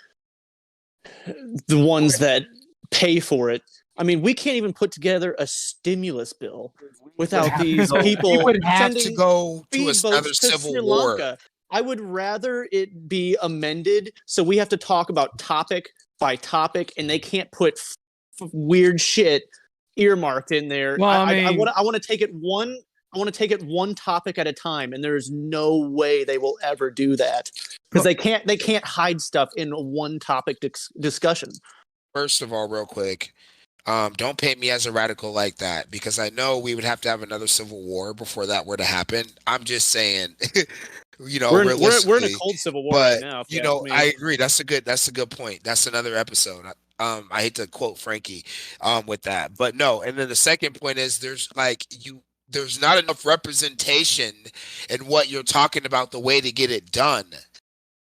the ones that pay for it. I mean, we can't even put together a stimulus bill without these people We would have to sending go to speedboats another to civil Sri war. Lanka. I would rather it be amended so we have to talk about topic by topic, and they can't put weird shit earmarked in there. Well, I want to take it one. I want to take it one topic at a time, and there's no way they will ever do that because they can't hide stuff in a one topic discussion. First of all, real quick, don't paint me as a radical like that, because I know we would have to have another civil war before that were to happen. I'm just saying, we're in a realistically, cold civil war but right now. I agree. That's a good point. That's another episode. I hate to quote Frankie with that, but no. And then the second point is there's not enough representation in what you're talking about, the way to get it done,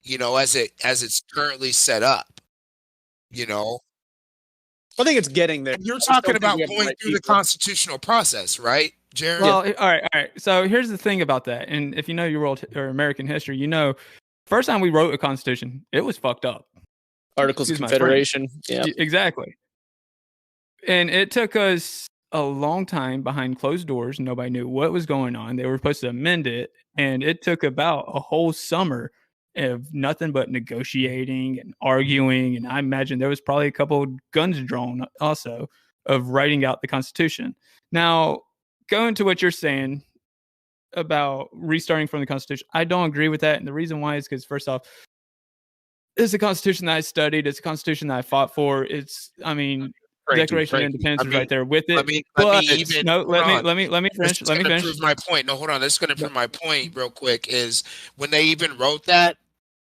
as it's currently set up. I think it's getting there. You're talking about going through the constitutional process, right, Jared? Well, all right. So here's the thing about that, and if you know your world or American history, first time we wrote a constitution, it was fucked up. Articles of Confederation. Yeah, exactly. And it took us a long time behind closed doors. Nobody knew what was going on. They were supposed to amend it, and it took about a whole summer of nothing but negotiating and arguing. And I imagine there was probably a couple of guns drawn also of writing out the Constitution. Now, going to what you're saying about restarting from the Constitution, I don't agree with that. And the reason why is because, first off, it's a Constitution that I studied. It's a Constitution that I fought for. Declaration of Independence is right there with it. Let me finish. Prove my point. No, hold on. This is going to prove my point real quick. Is when they even wrote that,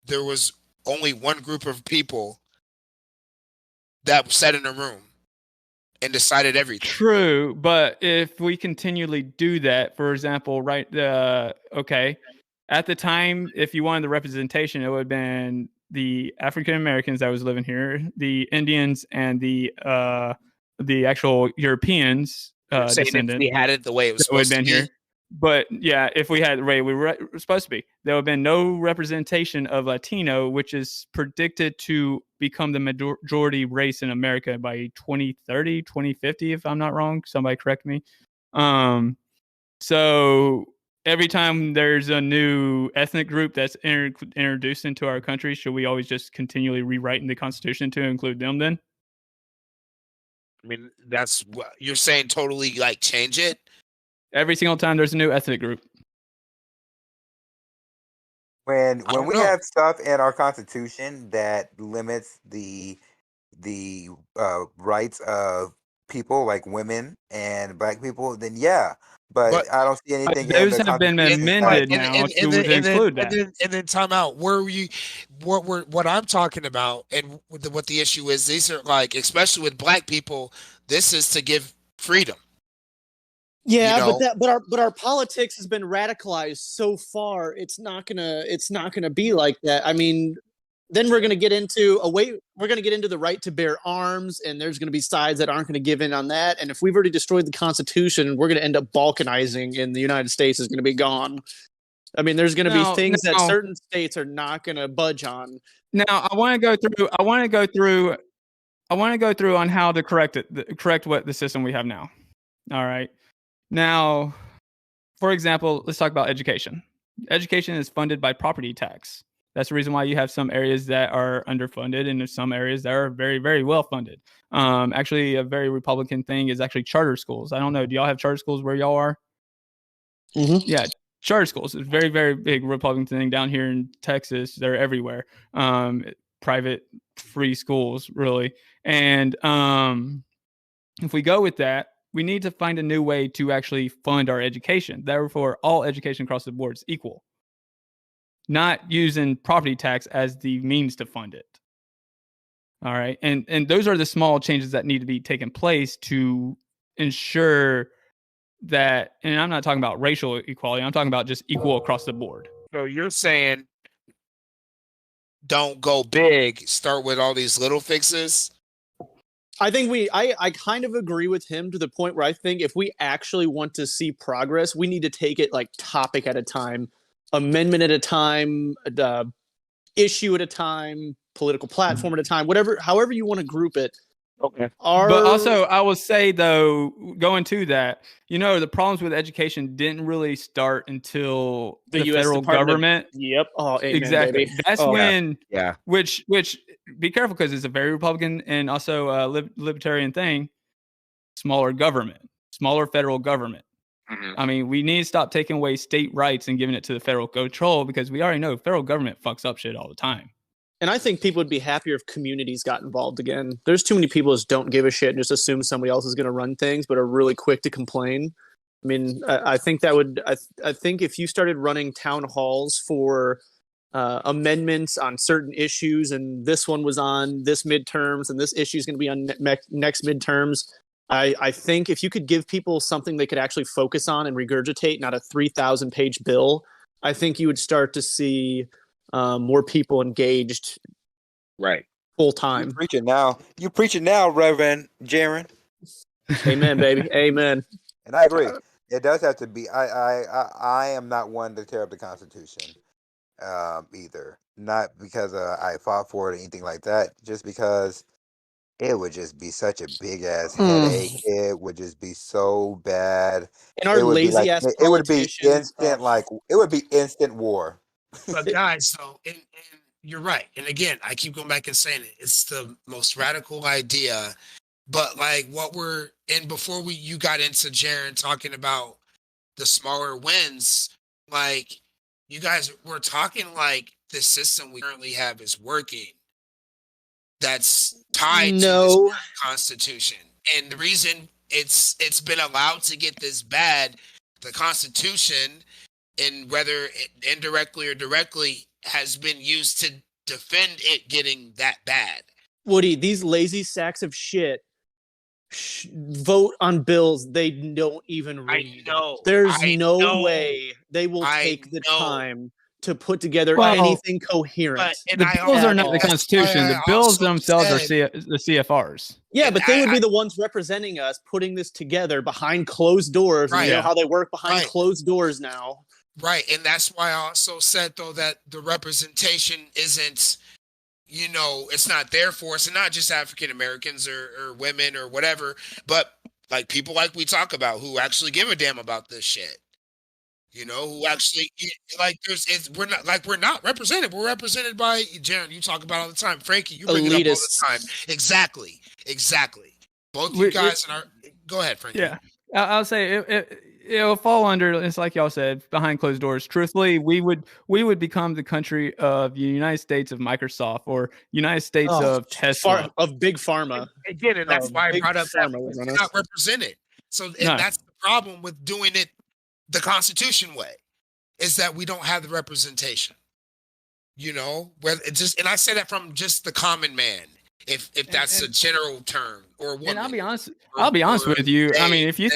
there was only one group of people that sat in a room and decided everything. True, but if we continually do that, for example, right? At the time, if you wanted the representation, it would have been the African Americans that was living here, the Indians, and the actual Europeans descendants. If we had it the way it was supposed to be here. But yeah, if we had the way we were supposed to be, there would have been no representation of Latino, which is predicted to become the majority race in America by 2030, 2050, if I'm not wrong. Somebody correct me. So every time there's a new ethnic group that's introduced into our country, should we always just continually rewriting the Constitution to include them then? I mean, that's what you're saying, totally change it? Every single time there's a new ethnic group. When we have stuff in our Constitution that limits the rights of people like women and black people, then yeah. But I don't see anything. Those have been amended now to include that. And then time out. What I'm talking about, and what the issue is, these are especially with black people, this is to give freedom. Yeah, but our politics has been radicalized so far. It's not gonna be like that. I mean, then we're gonna get into the right to bear arms, and there's gonna be sides that aren't gonna give in on that. And if we've already destroyed the Constitution, we're gonna end up balkanizing, and the United States is gonna be gone. I mean, there's gonna be things that certain states are not gonna budge on. Now, I want to go through on how to correct what the system we have now. All right. Now, for example, let's talk about education. Education is funded by property tax. That's the reason why you have some areas that are underfunded and there's some areas that are very, very well funded. Actually, a very Republican thing is actually charter schools. I don't know. Do y'all have charter schools where y'all are? Mm-hmm. Yeah, charter schools is very, very big Republican thing down here in Texas. They're everywhere. Private, free schools, really. And if we go with that, we need to find a new way to actually fund our education. Therefore, all education across the board is equal. Not using property tax as the means to fund it. All right. And those are the small changes that need to be taken place to ensure that, and I'm not talking about racial equality, I'm talking about just equal across the board. So you're saying don't go big, start with all these little fixes? I think I kind of agree with him to the point where I think if we actually want to see progress, we need to take it like topic at a time, amendment at a time, issue at a time, political platform at a time, however you want to group it. Okay. But also, I will say though, going to that, the problems with education didn't really start until the US federal government. Yep. Oh, amen, Exactly. baby. That's when. Yeah. Which be careful because it's a very Republican and also libertarian thing. Smaller government, smaller federal government. Mhm. I mean, we need to stop taking away state rights and giving it to the federal control because we already know federal government fucks up shit all the time. And I think people would be happier if communities got involved again. There's too many people just don't give a shit and just assume somebody else is going to run things, but are really quick to complain. I mean, I think that would. I think if you started running town halls for amendments on certain issues, and this one was on this midterms, and this issue is going to be on next midterms. I think if you could give people something they could actually focus on and regurgitate, not a 3,000-page bill, I think you would start to see more people engaged Right. full time. You preaching now, Reverend Jaron. Amen, baby. Amen. And I agree. It does have to be. I am not one to tear up the Constitution, either. Not because I fought for it or anything like that. Just because it would just be such a big ass headache. It would just be so bad. And our lazy ass it would be politicians. instant. It would be instant war. But guys, though, and you're right. And again, I keep going back and saying it. It's the most radical idea. But like before you got into Jaron talking about the smaller wins, like you guys were talking like the system we currently have is working. That's tied to this Constitution. And the reason it's been allowed to get this bad, the Constitution, and whether it indirectly or directly, has been used to defend it getting that bad. Woody, these lazy sacks of shit vote on bills they don't even read. I know. There's no way they will take the time to put together anything coherent. The bills are not the Constitution. The bills themselves are the CFRs. Yeah, but they would be the ones representing us, putting this together behind closed doors. Right. You know how they work behind closed doors now. Right, and that's why I also said, though, that the representation isn't, it's not there for us, and not just African Americans or women or whatever, but like people like we talk about who actually give a damn about this shit. Who actually like we're not represented. We're represented by Jaron. You talk about it all the time. Frankie, you bring it up all the time. Exactly. Both you guys go ahead, Frankie. Yeah, I'll say it'll fall under. It's like y'all said, behind closed doors. Truthfully, we would become the country of the United States of Microsoft or United States of Tesla of Big Pharma. Again, and that's why I brought up that we're not represented. So that's the problem with doing it the Constitution way, is that we don't have the representation. Where it just, and I say that from just the common man, if that's a general term, or woman. And I'll be honest with you. I mean, if you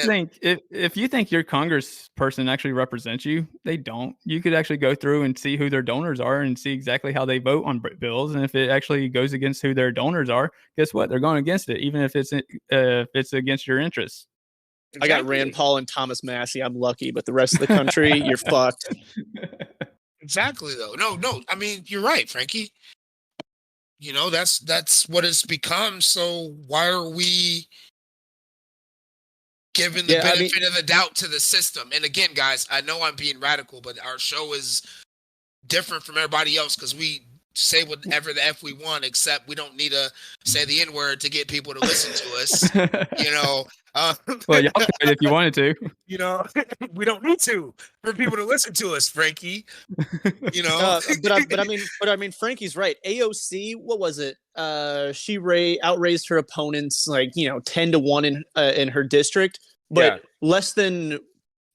think your Congress person actually represents you, they don't. You could actually go through and see who their donors are and see exactly how they vote on bills. And if it actually goes against who their donors are, guess what? They're going against it, even if it's against your interests. Exactly. I got Rand Paul and Thomas Massey. I'm lucky, but the rest of the country, you're fucked. Exactly, though. No. I mean, you're right, Frankie. That's what it's become. So why are we giving the benefit of the doubt to the system? And again, guys, I know I'm being radical, but our show is different from everybody else because we say whatever the F we want, except we don't need to say the N-word to get people to listen to us. Well, y'all could if you wanted to. We don't need to for people to listen to us, Frankie. But I mean, Frankie's right. AOC, what was it? She outraised her opponents 10-1 in her district, but less than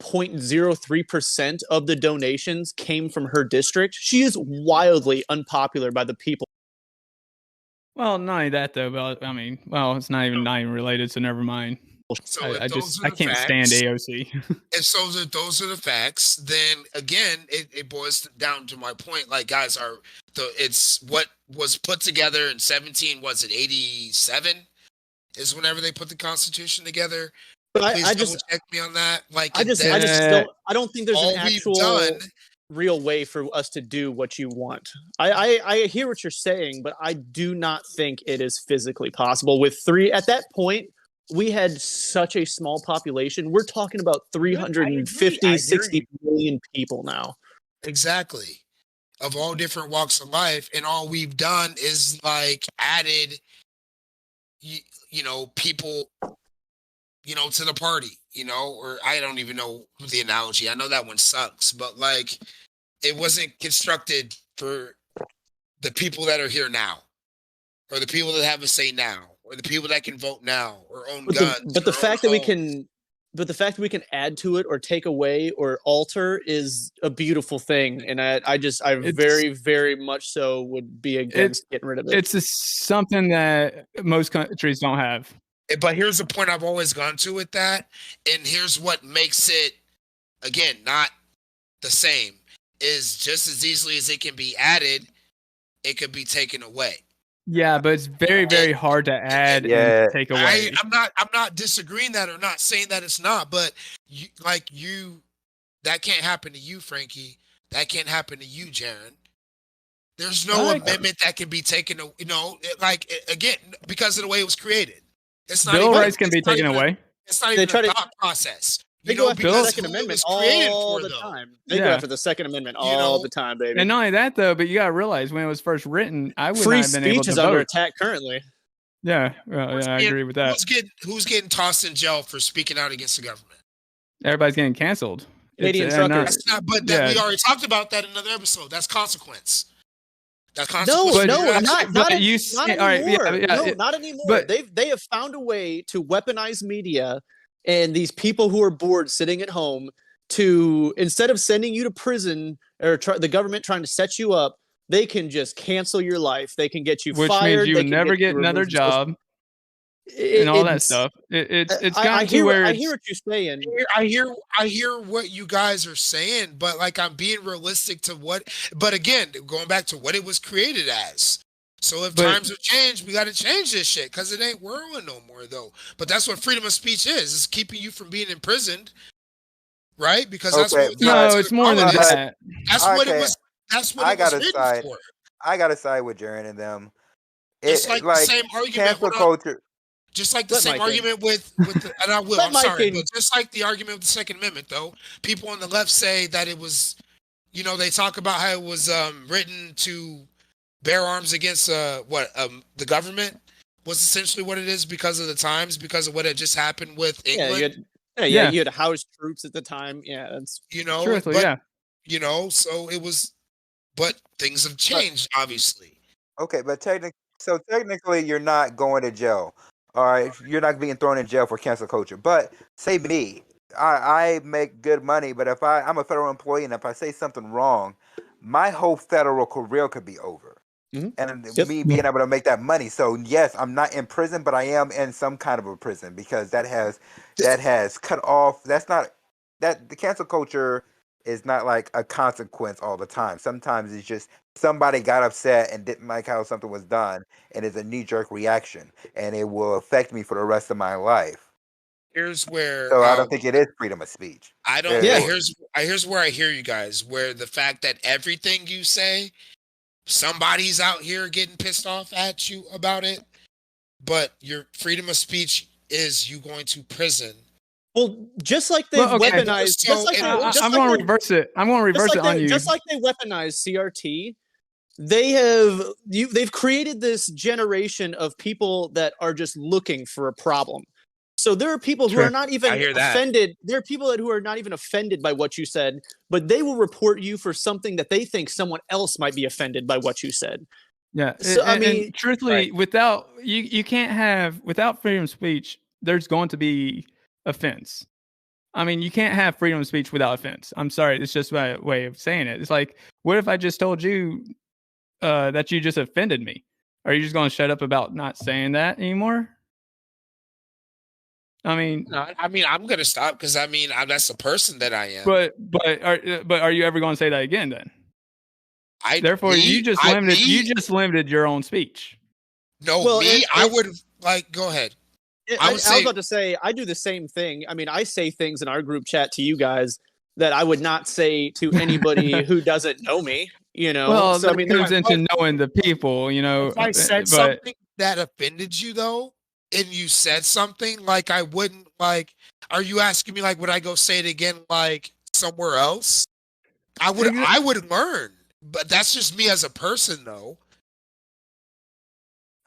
0.03% of the donations came from her district. She is wildly unpopular by the people. Well, not only that though, but I mean, it's not even related, so never mind. So I can't stand AOC. If those are the facts, then again, it boils down to my point. Like, guys, it's what was put together in 17. Was it 87? is whenever they put the Constitution together. But Please I double just check me on that. Like, I just I don't think there's all an we've actual done. real way for us to do what you want. I hear what you're saying, but I do not think it is physically possible. With three at that point, we had such a small population. We're talking about 350, 60 million people now. Exactly. Of all different walks of life, and all we've done is like added, you know, people, you know, to the party, you know, or I don't even know the analogy. I know that one sucks, but like it wasn't constructed for the people that are here now, or the people that have a say now, or the people that can vote now, or own guns. But the fact that we can, but the fact that we can add to it or take away or alter is a beautiful thing, and I very, very much so would be against getting rid of it. It's something that most countries don't have. But here's the point I've always gone to with that, and here's what makes it, again, not the same, is just as easily as it can be added, it could be taken away. Yeah, but it's very, very hard to add and take away. I'm not disagreeing that or not saying that it's not, but that can't happen to you, Frankie. That can't happen to you, Jaron. There's no amendment that can be taken, you know, like, again, because of the way it was created. It's not Bill of even, Rights can be taken away. It's not even a thought process. They go after the Second Amendment all the time. They go after the Second Amendment all the time, baby. And not only that, though, but you got to realize when it was first written, I would Free not have been able speech to is vote. under attack currently. Yeah, I agree with that. Who's getting tossed in jail for speaking out against the government? Everybody's getting canceled. Canadian truckers. We already talked about that in another episode. That's consequence. That's consequence. No, not anymore. No, not anymore. But they have found a way to weaponize media and these people who are bored sitting at home to, instead of sending you to prison or the government trying to set you up, they can just cancel your life. They can get you fired. Which means you would never get another job. And all that stuff. It's gotten to where I hear what you're saying. I hear what you guys are saying, but like, I'm being realistic to what. But again, going back to what it was created as. So if times have changed, we got to change this shit because it ain't whirling no more, though. But that's what freedom of speech is. It's keeping you from being imprisoned, right? Because that's what. No, it's more than that. That's what it was. That's what it was written for. I gotta side with Jaron and them. It's like the same argument. Cancel culture. Just like the same argument with the, and I will, I'm sorry, but just like the argument with the Second Amendment, though, people on the left say that it was, you know, they talk about how it was written to bear arms against the government was essentially what it is because of the times, because of what had just happened with England. You had house troops at the time. Yeah, that's you know, you know, so it was, but things have changed, obviously. Okay, but technically, you're not going to jail. All right, you're not being thrown in jail for cancel culture. But say me, I make good money, but if I'm a federal employee and if I say something wrong, my whole federal career could be over. Mm-hmm. And me being able to make that money. So yes, I'm not in prison, but I am in some kind of a prison because that has cut off. The cancel culture is not like a consequence all the time. Sometimes it's just somebody got upset and didn't like how something was done, and it's a knee-jerk reaction, and it will affect me for the rest of my life. Here's where. So I don't think it is freedom of speech. I don't. Yeah. Here's where I hear you guys. Where the fact that everything you say, somebody's out here getting pissed off at you about it, but your freedom of speech is you going to prison. Well, just like they've weaponized, I'm going to reverse it. I'm going to reverse it on you. Just like they weaponized CRT, they've created this generation of people that are just looking for a problem. So there are people who are not even offended. There are people who are not even offended by what you said, but they will report you for something that they think someone else might be offended by what you said. Yeah. So, I mean, truthfully, without freedom of speech, there's going to be offense. I mean, you can't have freedom of speech without offense. I'm sorry. It's just my way of saying it. It's like, what if I just told you that you just offended me? Are you just going to shut up about not saying that anymore? I mean, I'm going to stop because that's the person that I am. But are you ever going to say that again then? You just limited your own speech. No, I would go ahead. I would was say about to say, I do the same thing. I mean, I say things in our group chat to you guys that I would not say to anybody who doesn't know me. Well, So I that mean, comes there's into knowing the people, if I said but something that offended you though, and you said something like I wouldn't like, are you asking me like would I go say it again like somewhere else? I would learn, but that's just me as a person though.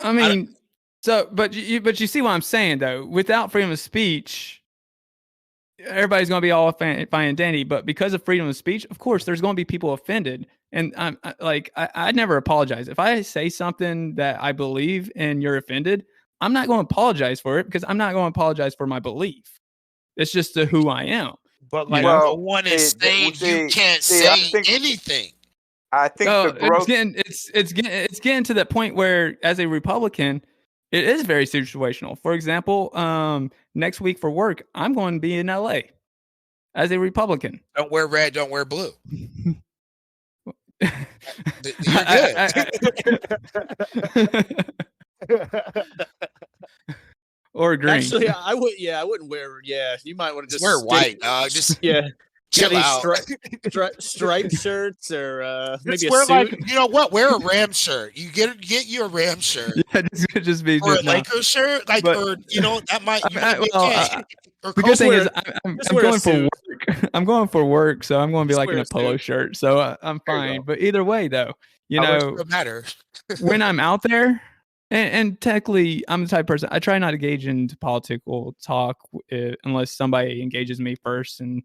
I I don't- mean, so but you see what I'm saying though. Without freedom of speech, everybody's going to be all fine and dandy. But because of freedom of speech, of course, there's going to be people offended. And I never apologize if I say something that I believe and you're offended. I'm not going to apologize for it because I'm not going to apologize for my belief. It's just who I am. But You like know? no one is saying you can't see, I say think anything. the growth. It's getting to that point where, as a Republican, it is very situational. For example, next week for work, I'm going to be in LA as a Republican. Don't wear red, don't wear blue. You're I- or green. actually, I would. Yeah, I wouldn't wear. Yeah, you might want to just just wear stick- white, dog. Just Yeah, chill got any out. striped shirts or maybe Just a wear suit. like you know what? Wear a Ram shirt. You get you a Ram shirt Yeah, just be or a just, no. Lakers shirt, like But- or you know that might you might be well, okay. Or the good thing Kobe- is I'm just wear a going for suit. work. I'm going for work, so I'm going to be Just like in wear a a polo suit. shirt. So I'm There you fine. go. But either way, though, you colors know, don't matter. when I'm out there, and technically, I'm the type of person I try not to engage into political talk unless somebody engages me first and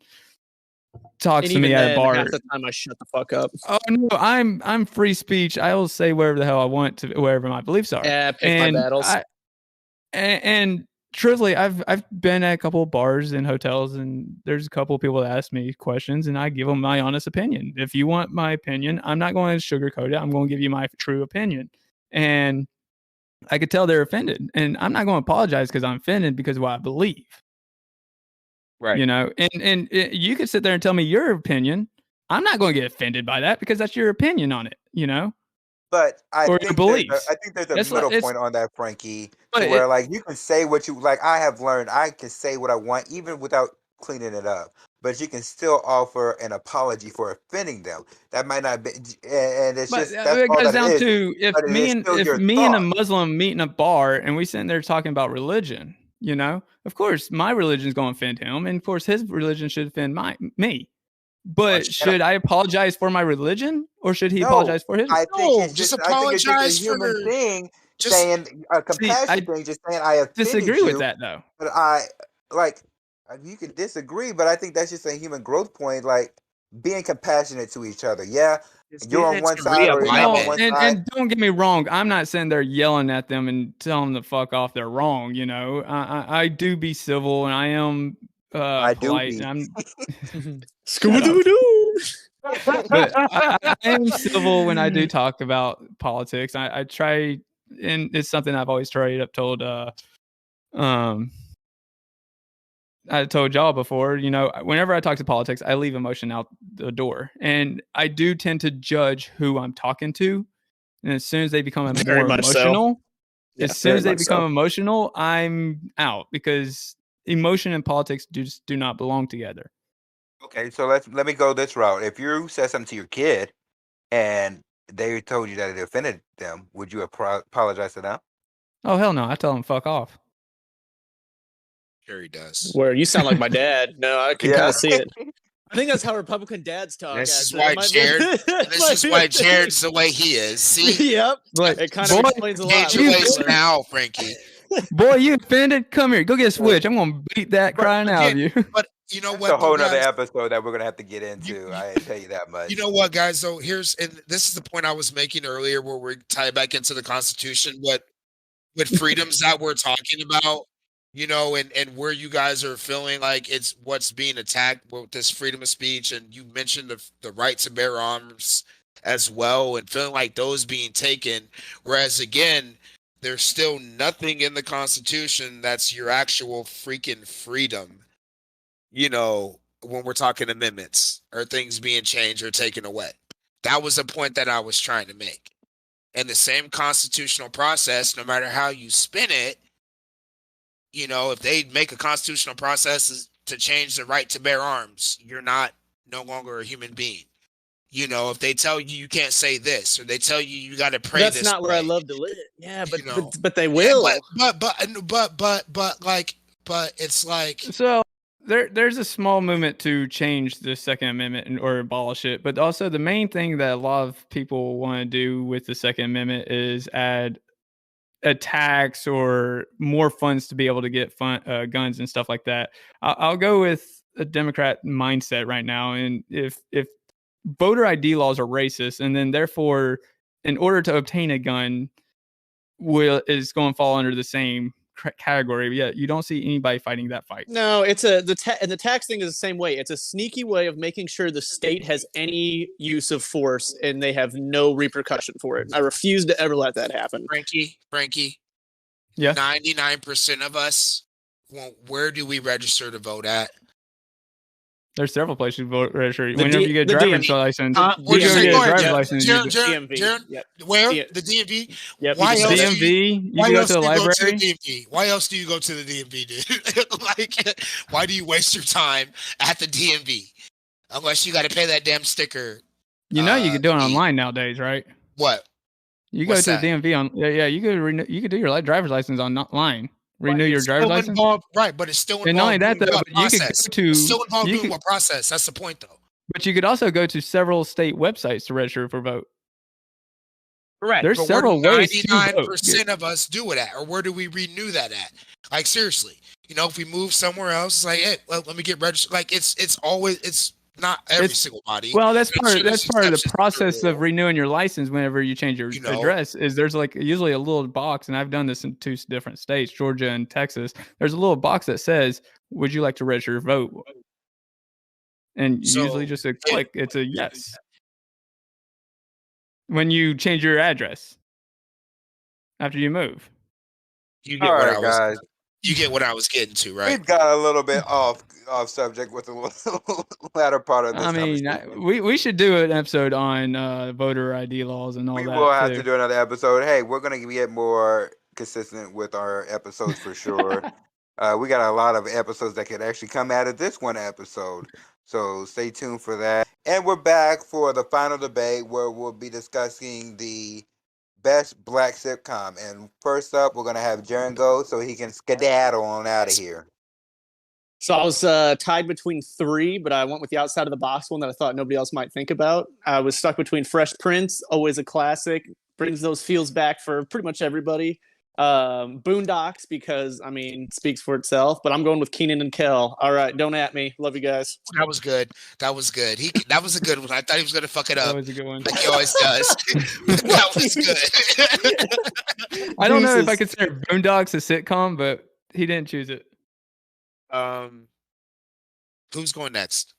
talks And to me even at a then, bar. half the time I shut the fuck up. Oh no, I'm free speech. I will say whatever the hell I want to wherever my beliefs are. Yeah, pick my battles. And truthfully, I've been at a couple of bars and hotels, and there's a couple of people that ask me questions, and I give them my honest opinion. If you want my opinion, I'm not going to sugarcoat it. I'm going to give you my true opinion. And I could tell they're offended, and I'm not going to apologize because I'm offended because of what I believe. Right. You know, and you could sit there and tell me your opinion. I'm not going to get offended by that because that's your opinion on it. You know. But I Or your think beliefs. I think there's a It's like- middle it's- point on that, Frankie, to But where it- like you can say what you like. I have learned I can say what I want even without cleaning it up, but you can still offer an apology for offending them. That might not be, and it's But just that's it all goes that down it is. to if but it is still your me and a thought. Muslim meet in a bar and we sitting there talking about religion, you know, of course my religion is going to offend him, and of course his religion should offend me. But Watch should I apologize for my religion, or should he No, apologize for his? I think No, it's just just I think it's just a apologize human for thing just saying a compassion thing, just saying I offended Disagree with you. that though. But I like you can disagree, but I think that's just a human growth point, like being compassionate to each other. Yeah, you're on one side or I'm on one side. And don't get me wrong, I'm not sitting there yelling at them and telling them to fuck off. They're wrong, you know. I do be civil and I am I do polite. be. And I'm Scoo-doo-doo. but I am civil when I do talk about politics. I try, and it's something I've always tried. I've told, I told y'all before. You know, whenever I talk to politics, I leave emotion out the door, and I do tend to judge who I'm talking to. And as soon as they become Very more much so. emotional, Yeah, as soon very as they much become so. emotional, I'm out because emotion and politics do not belong together. Okay, so let me go this route. If you said something to your kid and they told you that it offended them, would you apologize to them? Oh hell no! I tell them fuck off. Sure he does. Where you sound like my dad. No, I can Yeah. kind of see it. I think that's how Republican dads talk. This is actually. why It might be- Jared. it This might is be why a thing. Jared's the way he is. See, Yep. But It kind of boy, explains a lot. change We your can ways learn. now, Frankie. boy, you offended? Come here, go get a switch. I'm gonna beat that But crying out of again, you. But you know That's what, a whole though, nother guys? episode that we're gonna have to get into. I tell you that much. You know what, guys? Though here's and this is the point I was making earlier, where we tie back into the Constitution. What freedoms that we're talking about, you know, and where you guys are feeling like it's what's being attacked with this freedom of speech, and you mentioned the right to bear arms as well, and feeling like those being taken, whereas again, there's still nothing in the Constitution that's your actual freaking freedom, you know, when we're talking amendments or things being changed or taken away. That was the point that I was trying to make. And the same constitutional process, no matter how you spin it, You know, if they make a constitutional process to change the right to bear arms, you're not no longer a human being. You know, if they tell you you can't say this, or they tell you you got to pray That's this not where I way, love to live. Yeah, you know, but they yeah, will. but it's like, So there's a small movement to change the Second Amendment or abolish it, but also the main thing that a lot of people want to do with the Second Amendment is add a tax or more funds to be able to get guns and stuff like that. I'll go with a Democrat mindset right now, and if voter ID laws are racist, and then therefore, in order to obtain a gun, is going to fall under the same category. Yet you don't see anybody fighting that fight. No, it's and the tax thing is the same way. It's a sneaky way of making sure the state has any use of force and they have no repercussion for it. I refuse to ever let that happen. Frankie, Yeah. 99% of us, well, where do we register to vote at? There's several places to vote register. The Whenever you get a driver's DMV. license, Where'd you you go say? get Go a ahead, driver's license. DMV. Jaron, Yep. where? Yeah. The DMV? Yep. Why you else? can go there. DMV, you Why can go else to do the you go to the library. DMV? Why else do you go to the DMV, dude? Like, why do you waste your time at the DMV? Unless you got to pay that damn sticker. You know you can do it fee. online nowadays, right? What? You go What's to that? the DMV on you could you could do your driver's license online. Renew Right, your it's driver's still license. involved, right? But it's still And not only involved that doing though, what but you could process? go to It's still involved you doing could, what process? That's the point, though. but you could also go to several state websites to register for vote. Correct. There's But where do several ways to vote. 99% of us do it at, or where do we renew that at? Like, seriously, you know, if we move somewhere else, it's like, hey, well, let me get registered. Like, it's not every It's- single body. Well, that's And I'm part sure that's there's part of the exceptions to the process of rule, renewing your license whenever you change your you know. address. Is there's like usually a little box, and I've done this in two different states, Georgia and Texas. There's a little box that says, "Would you like to register your vote?" And usually So just a it, click, it's a yes. When you change your address after you move. you All get what right, I was, guys. you get what I was getting to, right? We've got a little bit off subject with the latter part of this I mean, conversation. we should do an episode on voter ID laws and all We that will have too. to do another episode. Hey, we're gonna get more consistent with our episodes for sure. We got a lot of episodes that could actually come out of this one episode. So stay tuned for that. And we're back for the final debate where we'll be discussing the best black sitcom. And first up, we're gonna have Jaren go so he can skedaddle on out of here. So I was tied between three, but I went with the outside of the box one that I thought nobody else might think about. I was stuck between Fresh Prince, always a classic, brings those feels back for pretty much everybody. Boondocks, because I mean, it speaks for itself. But I'm going with Keenan and Kel. All right, don't at me. Love you guys. That was good. That was good. That was a good one. I thought he was gonna fuck it That up, was a good one. like he always does. That was good. I don't know if I Deuces. consider Boondocks a sitcom, but he didn't choose it. Who's going next?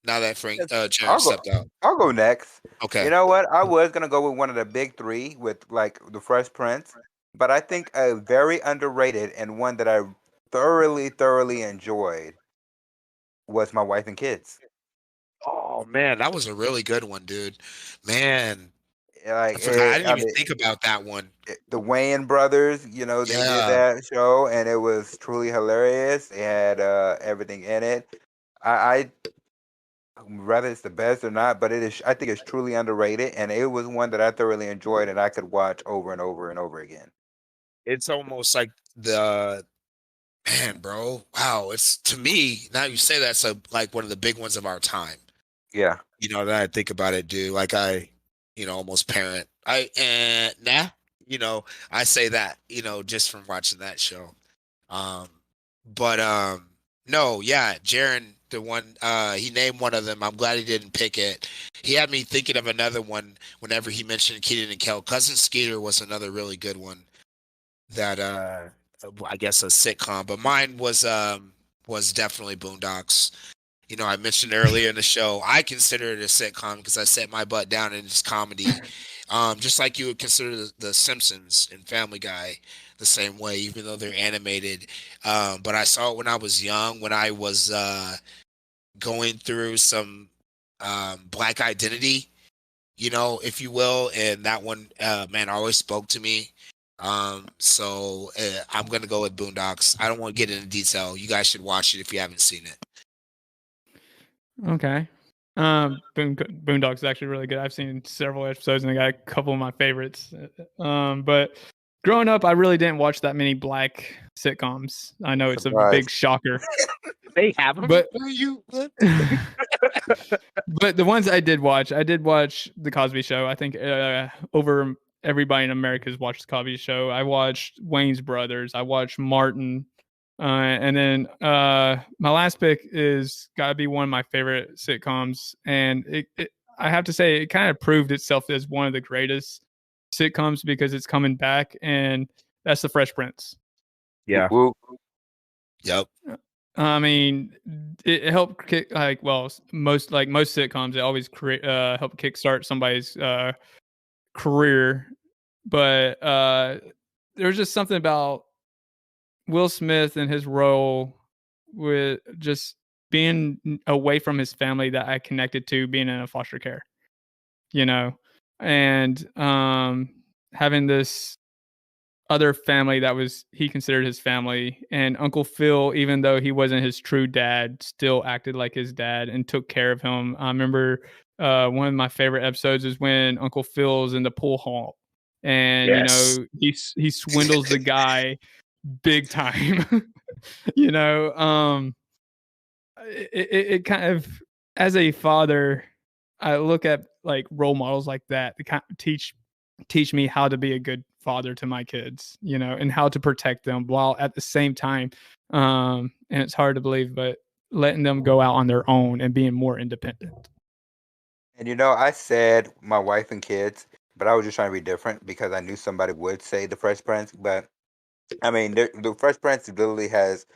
Now that Frank I'll Jaron go. stepped out. I'll go next. Okay. You know what? I was gonna go with one of the big three with like the Fresh Prince, but I think a very underrated and one that I thoroughly enjoyed was My Wife and Kids. Oh man, that was a really good one, dude. Man, I Like forgot. I didn't even think about that one. the Wayans brothers, you know, they did Yeah. that show, and it was truly hilarious. It had everything in it. I whether it's the best or not, but it is. I think it's truly underrated, and it was one that I thoroughly enjoyed, and I could watch over and over and over again. It's almost like the man, bro. Wow, it's to me now. You say that's like one of the big ones of our time. Yeah. You know that I think about it, dude. Like almost parent. Nah. I say that. Just from watching that show. But no, yeah, Jaron, the one he named one of them. I'm glad he didn't pick it. He had me thinking of another one whenever he mentioned Keenan and Kel. Cousin Skeeter was another really good one that I guess a sitcom, but mine was definitely Boondocks. I mentioned earlier in the show, I consider it a sitcom because I set my butt down in this comedy. Just like you would consider the Simpsons and Family Guy the same way, even though they're animated. But I saw it when I was young, when I was going through some black identity, if you will. And that one, man, always spoke to me. So I'm gonna go with Boondocks. I don't want to get into detail. You guys should watch it if you haven't seen it. Okay. Boondocks is actually really good. I've seen several episodes and I got a couple of my favorites. But growing up, I really didn't watch that many black sitcoms. I know it's a Surprise. big shocker. They have them, But you. but the ones I did watch The Cosby Show. I think over everybody in America has watched The Cosby Show. I watched Wayne's Brothers. I watched Martin. And then my last pick is got to be one of my favorite sitcoms. And I have to say, it kind of proved itself as one of the greatest sitcoms because it's coming back. And that's The Fresh Prince. Yeah. Whoop. Yep. I mean, it helped kick most sitcoms. It always help kickstart somebody's career, but there's just something about Will Smith and his role with just being away from his family that I connected to, being in a foster care, and having this other family that he considered his family, and Uncle Phil, even though he wasn't his true dad, still acted like his dad and took care of him. I remember one of my favorite episodes is when Uncle Phil's in the pool hall and he swindles the guy big time. It kind of, as a father, I look at like role models like that to kind of teach me how to be a good father to my kids, and how to protect them while at the same time, and it's hard to believe, but letting them go out on their own and being more independent. And I said my wife and kids, but I was just trying to be different because I knew somebody would say the Fresh Prince. But I mean, the Fresh Prince literally has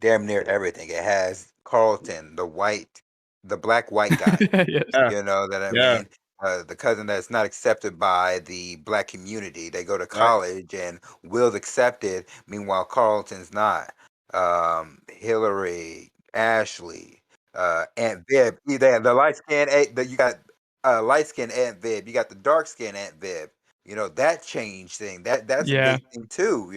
damn near everything. It has Carlton, the black white guy. Yes. You know that I Yeah. mean? The cousin that's not accepted by the black community. They go to college and Will's accepted. Meanwhile, Carlton's not. Hillary, Ashley, Aunt Viv. The light skinned you got light skinned Aunt Viv. You got the dark skinned Aunt Viv. That change thing. That's a Yeah. big thing too.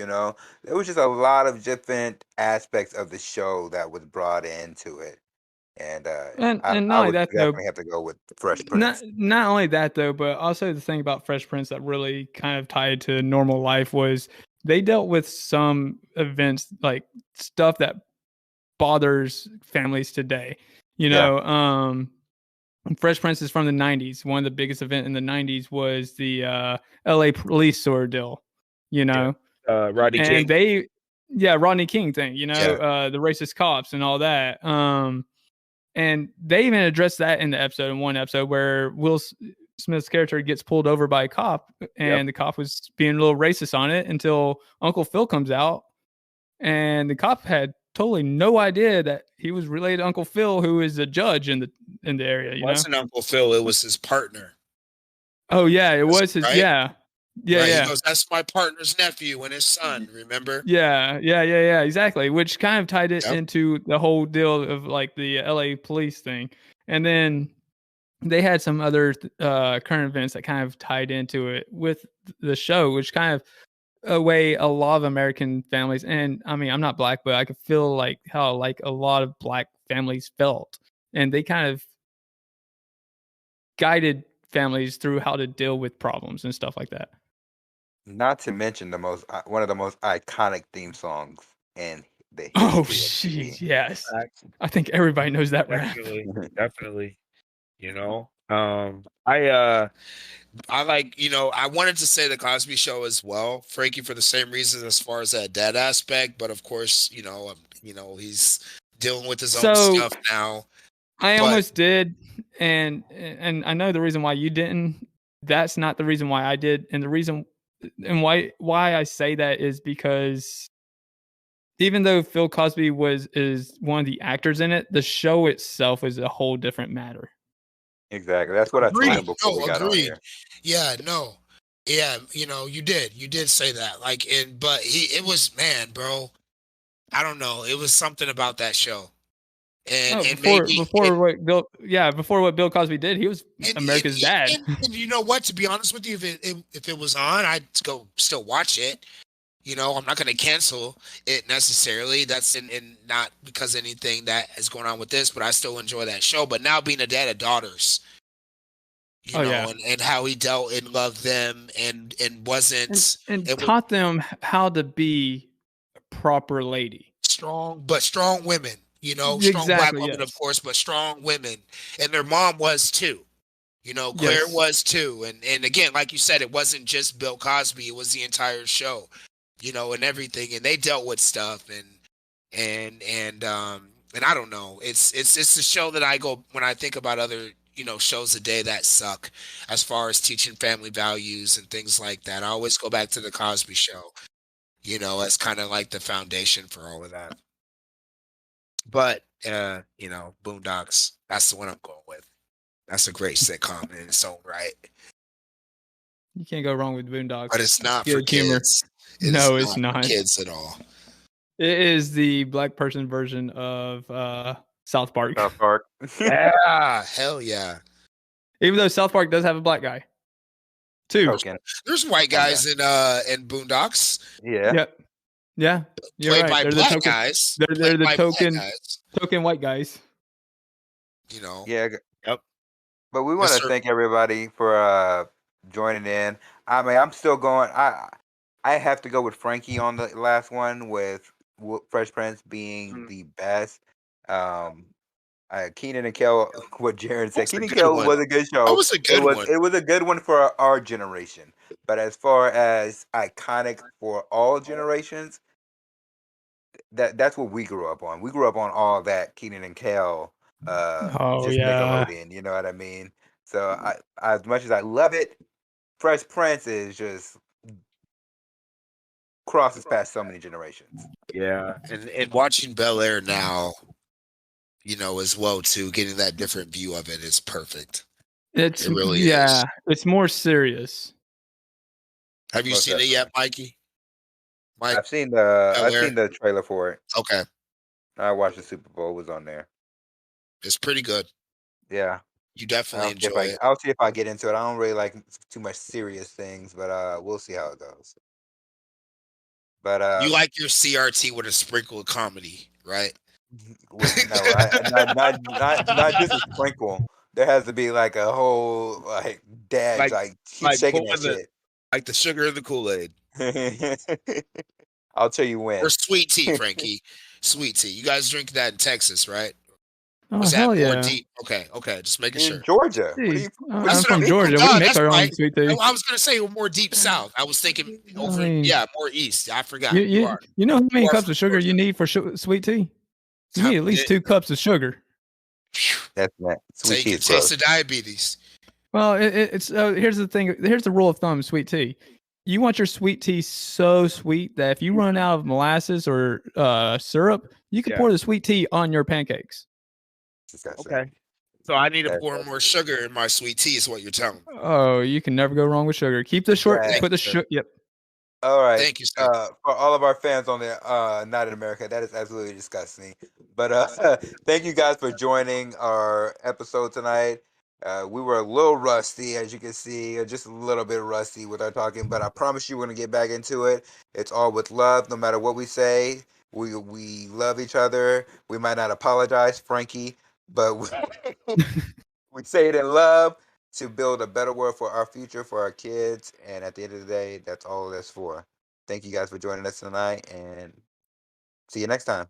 There was just a lot of different aspects of the show that was brought into it. And And not I only would that though, definitely have to go with Fresh not Prince. not only that though, but also the thing about Fresh Prince that really kind of tied to normal life was they dealt with some events, like stuff that bothers families today. Fresh Prince is from the 90s. One of the biggest event in the 90s was the LA police ordeal, Rodney and King. Rodney King thing, the racist cops and all that. And they even addressed that in one episode where Will Smith's character gets pulled over by a cop, and the cop was being a little racist on it until Uncle Phil comes out, and the cop had totally no idea that he was related to Uncle Phil, who is a judge in the area. It wasn't Uncle Phil, it was his partner. Oh yeah, it was his. Right? Yeah. He goes, "That's my partner's nephew and his son." Remember? Yeah, exactly. Which kind of tied it into the whole deal of like the LA police thing, and then they had some other current events that kind of tied into it with the show, which kind of a way a lot of American families, and I mean, I'm not black, but I could feel like how like a lot of black families felt, and they kind of guided families through how to deal with problems and stuff like that. Not to mention one of the most iconic theme songs in the history Oh, of TV. jeez, yes. I think everybody knows that rap. Definitely. I like, I wanted to say the Cosby Show as well, Frankie, for the same reasons as far as that dad aspect, but of course, he's dealing with his own stuff now. I almost did, and I know the reason why you didn't. That's not the reason why I did, and the reason and why I say that is because even though Phil Cosby is one of the actors in it, the show itself is a whole different matter. Exactly. That's what I told him before we got on here. Yeah, no. Yeah, you did say that. But it was, man, bro. I don't know. It was something about that show. and before maybe before what Bill Cosby did, he was America's dad. And you know what? To be honest with you, if it was on, I'd go still watch it. You know, I'm not going to cancel it necessarily. That's in not because of anything that is going on with this, but I still enjoy that show. But now being a dad of daughters, you know, and how he dealt and loved them and wasn't and and taught them how to be a proper lady. strong, but strong women. You know, strong black women, of Yes. course, but strong women, and their mom was too. You know, Claire Yes. was too, and again, like you said, it wasn't just Bill Cosby; it was the entire show. You know, and everything, and they dealt with stuff, and I don't know. It's a show that I go when I think about other shows today that suck as far as teaching family values and things like that. I always go back to the Cosby Show. You know, as kind of like the foundation for all of that. But Boondocks, that's the one I'm going with. That's a great sitcom in its own right. You can't go wrong with Boondocks. But it's not for good humor. kids. No, it's not. For kids at all. It is the black person version of South Park. South Park. Yeah, hell yeah. Even though South Park does have a black guy. Too. Token. There's white guys in Boondocks. Yeah. Yep. Yeah. You're Played right. by They're black the token, guys. They're Played the by black token guys. token white guys. You know. Yeah. Yep. But we want to thank everybody for joining in. I mean, I'm still going. I have to go with Frankie on the last one with Fresh Prince being the best. Keenan and Kel, what Jaron said. Keenan and Kel was a good show. That was a good one. It was a good one for our generation. But as far as iconic for all generations, that's what we grew up on. We grew up on all that Keenan and Kel. Nickelodeon. You know what I mean? So as much as I love it, Fresh Prince is just crosses past so many generations. Yeah, and watching Bel Air now, as well too, getting that different view of it is perfect. It really is. It's more serious. Have you seen it yet, Mikey? Mike, I've seen the trailer for it. Okay. I watched the Super Bowl. It was on there. It's pretty good. Yeah. You definitely enjoy it. I'll see if I get into it. I don't really like too much serious things, but we'll see how it goes. But you like your CRT with a sprinkle of comedy, right? No, not just a sprinkle. There has to be like a whole dad keep shaking that shit. Like the sugar in the Kool-Aid. I'll tell you when. Or sweet tea, Frankie. Sweet tea. You guys drink that in Texas, right? Oh, Was that hell more yeah. deep? Okay, just making sure. In Georgia. I'm from Georgia. We make our own sweet tea. I was going to say more deep south. I was thinking more east. I forgot. You know how many cups of sugar you need for sweet tea? You need at least 2 cups of sugar. That's that. So you can taste the diabetes. Well, it's here's the thing. Here's the rule of thumb: sweet tea. You want your sweet tea so sweet that if you run out of molasses or syrup, you can pour the sweet tea on your pancakes. Okay. So I need to pour more sugar in my sweet tea. Is what you're telling me? Oh, you can never go wrong with sugar. Keep the short. Put the sugar. Yep. All right. Thank you, sir. For all of our fans on there, not in America, that is absolutely disgusting. But thank you guys for joining our episode tonight. We were a little rusty, as you can see, just a little bit rusty with our talking, but I promise you we're going to get back into it. It's all with love, no matter what we say. We love each other. We might not apologize, Frankie, but we say it in love to build a better world for our future, for our kids. And at the end of the day, that's all that's for. Thank you guys for joining us tonight, and see you next time.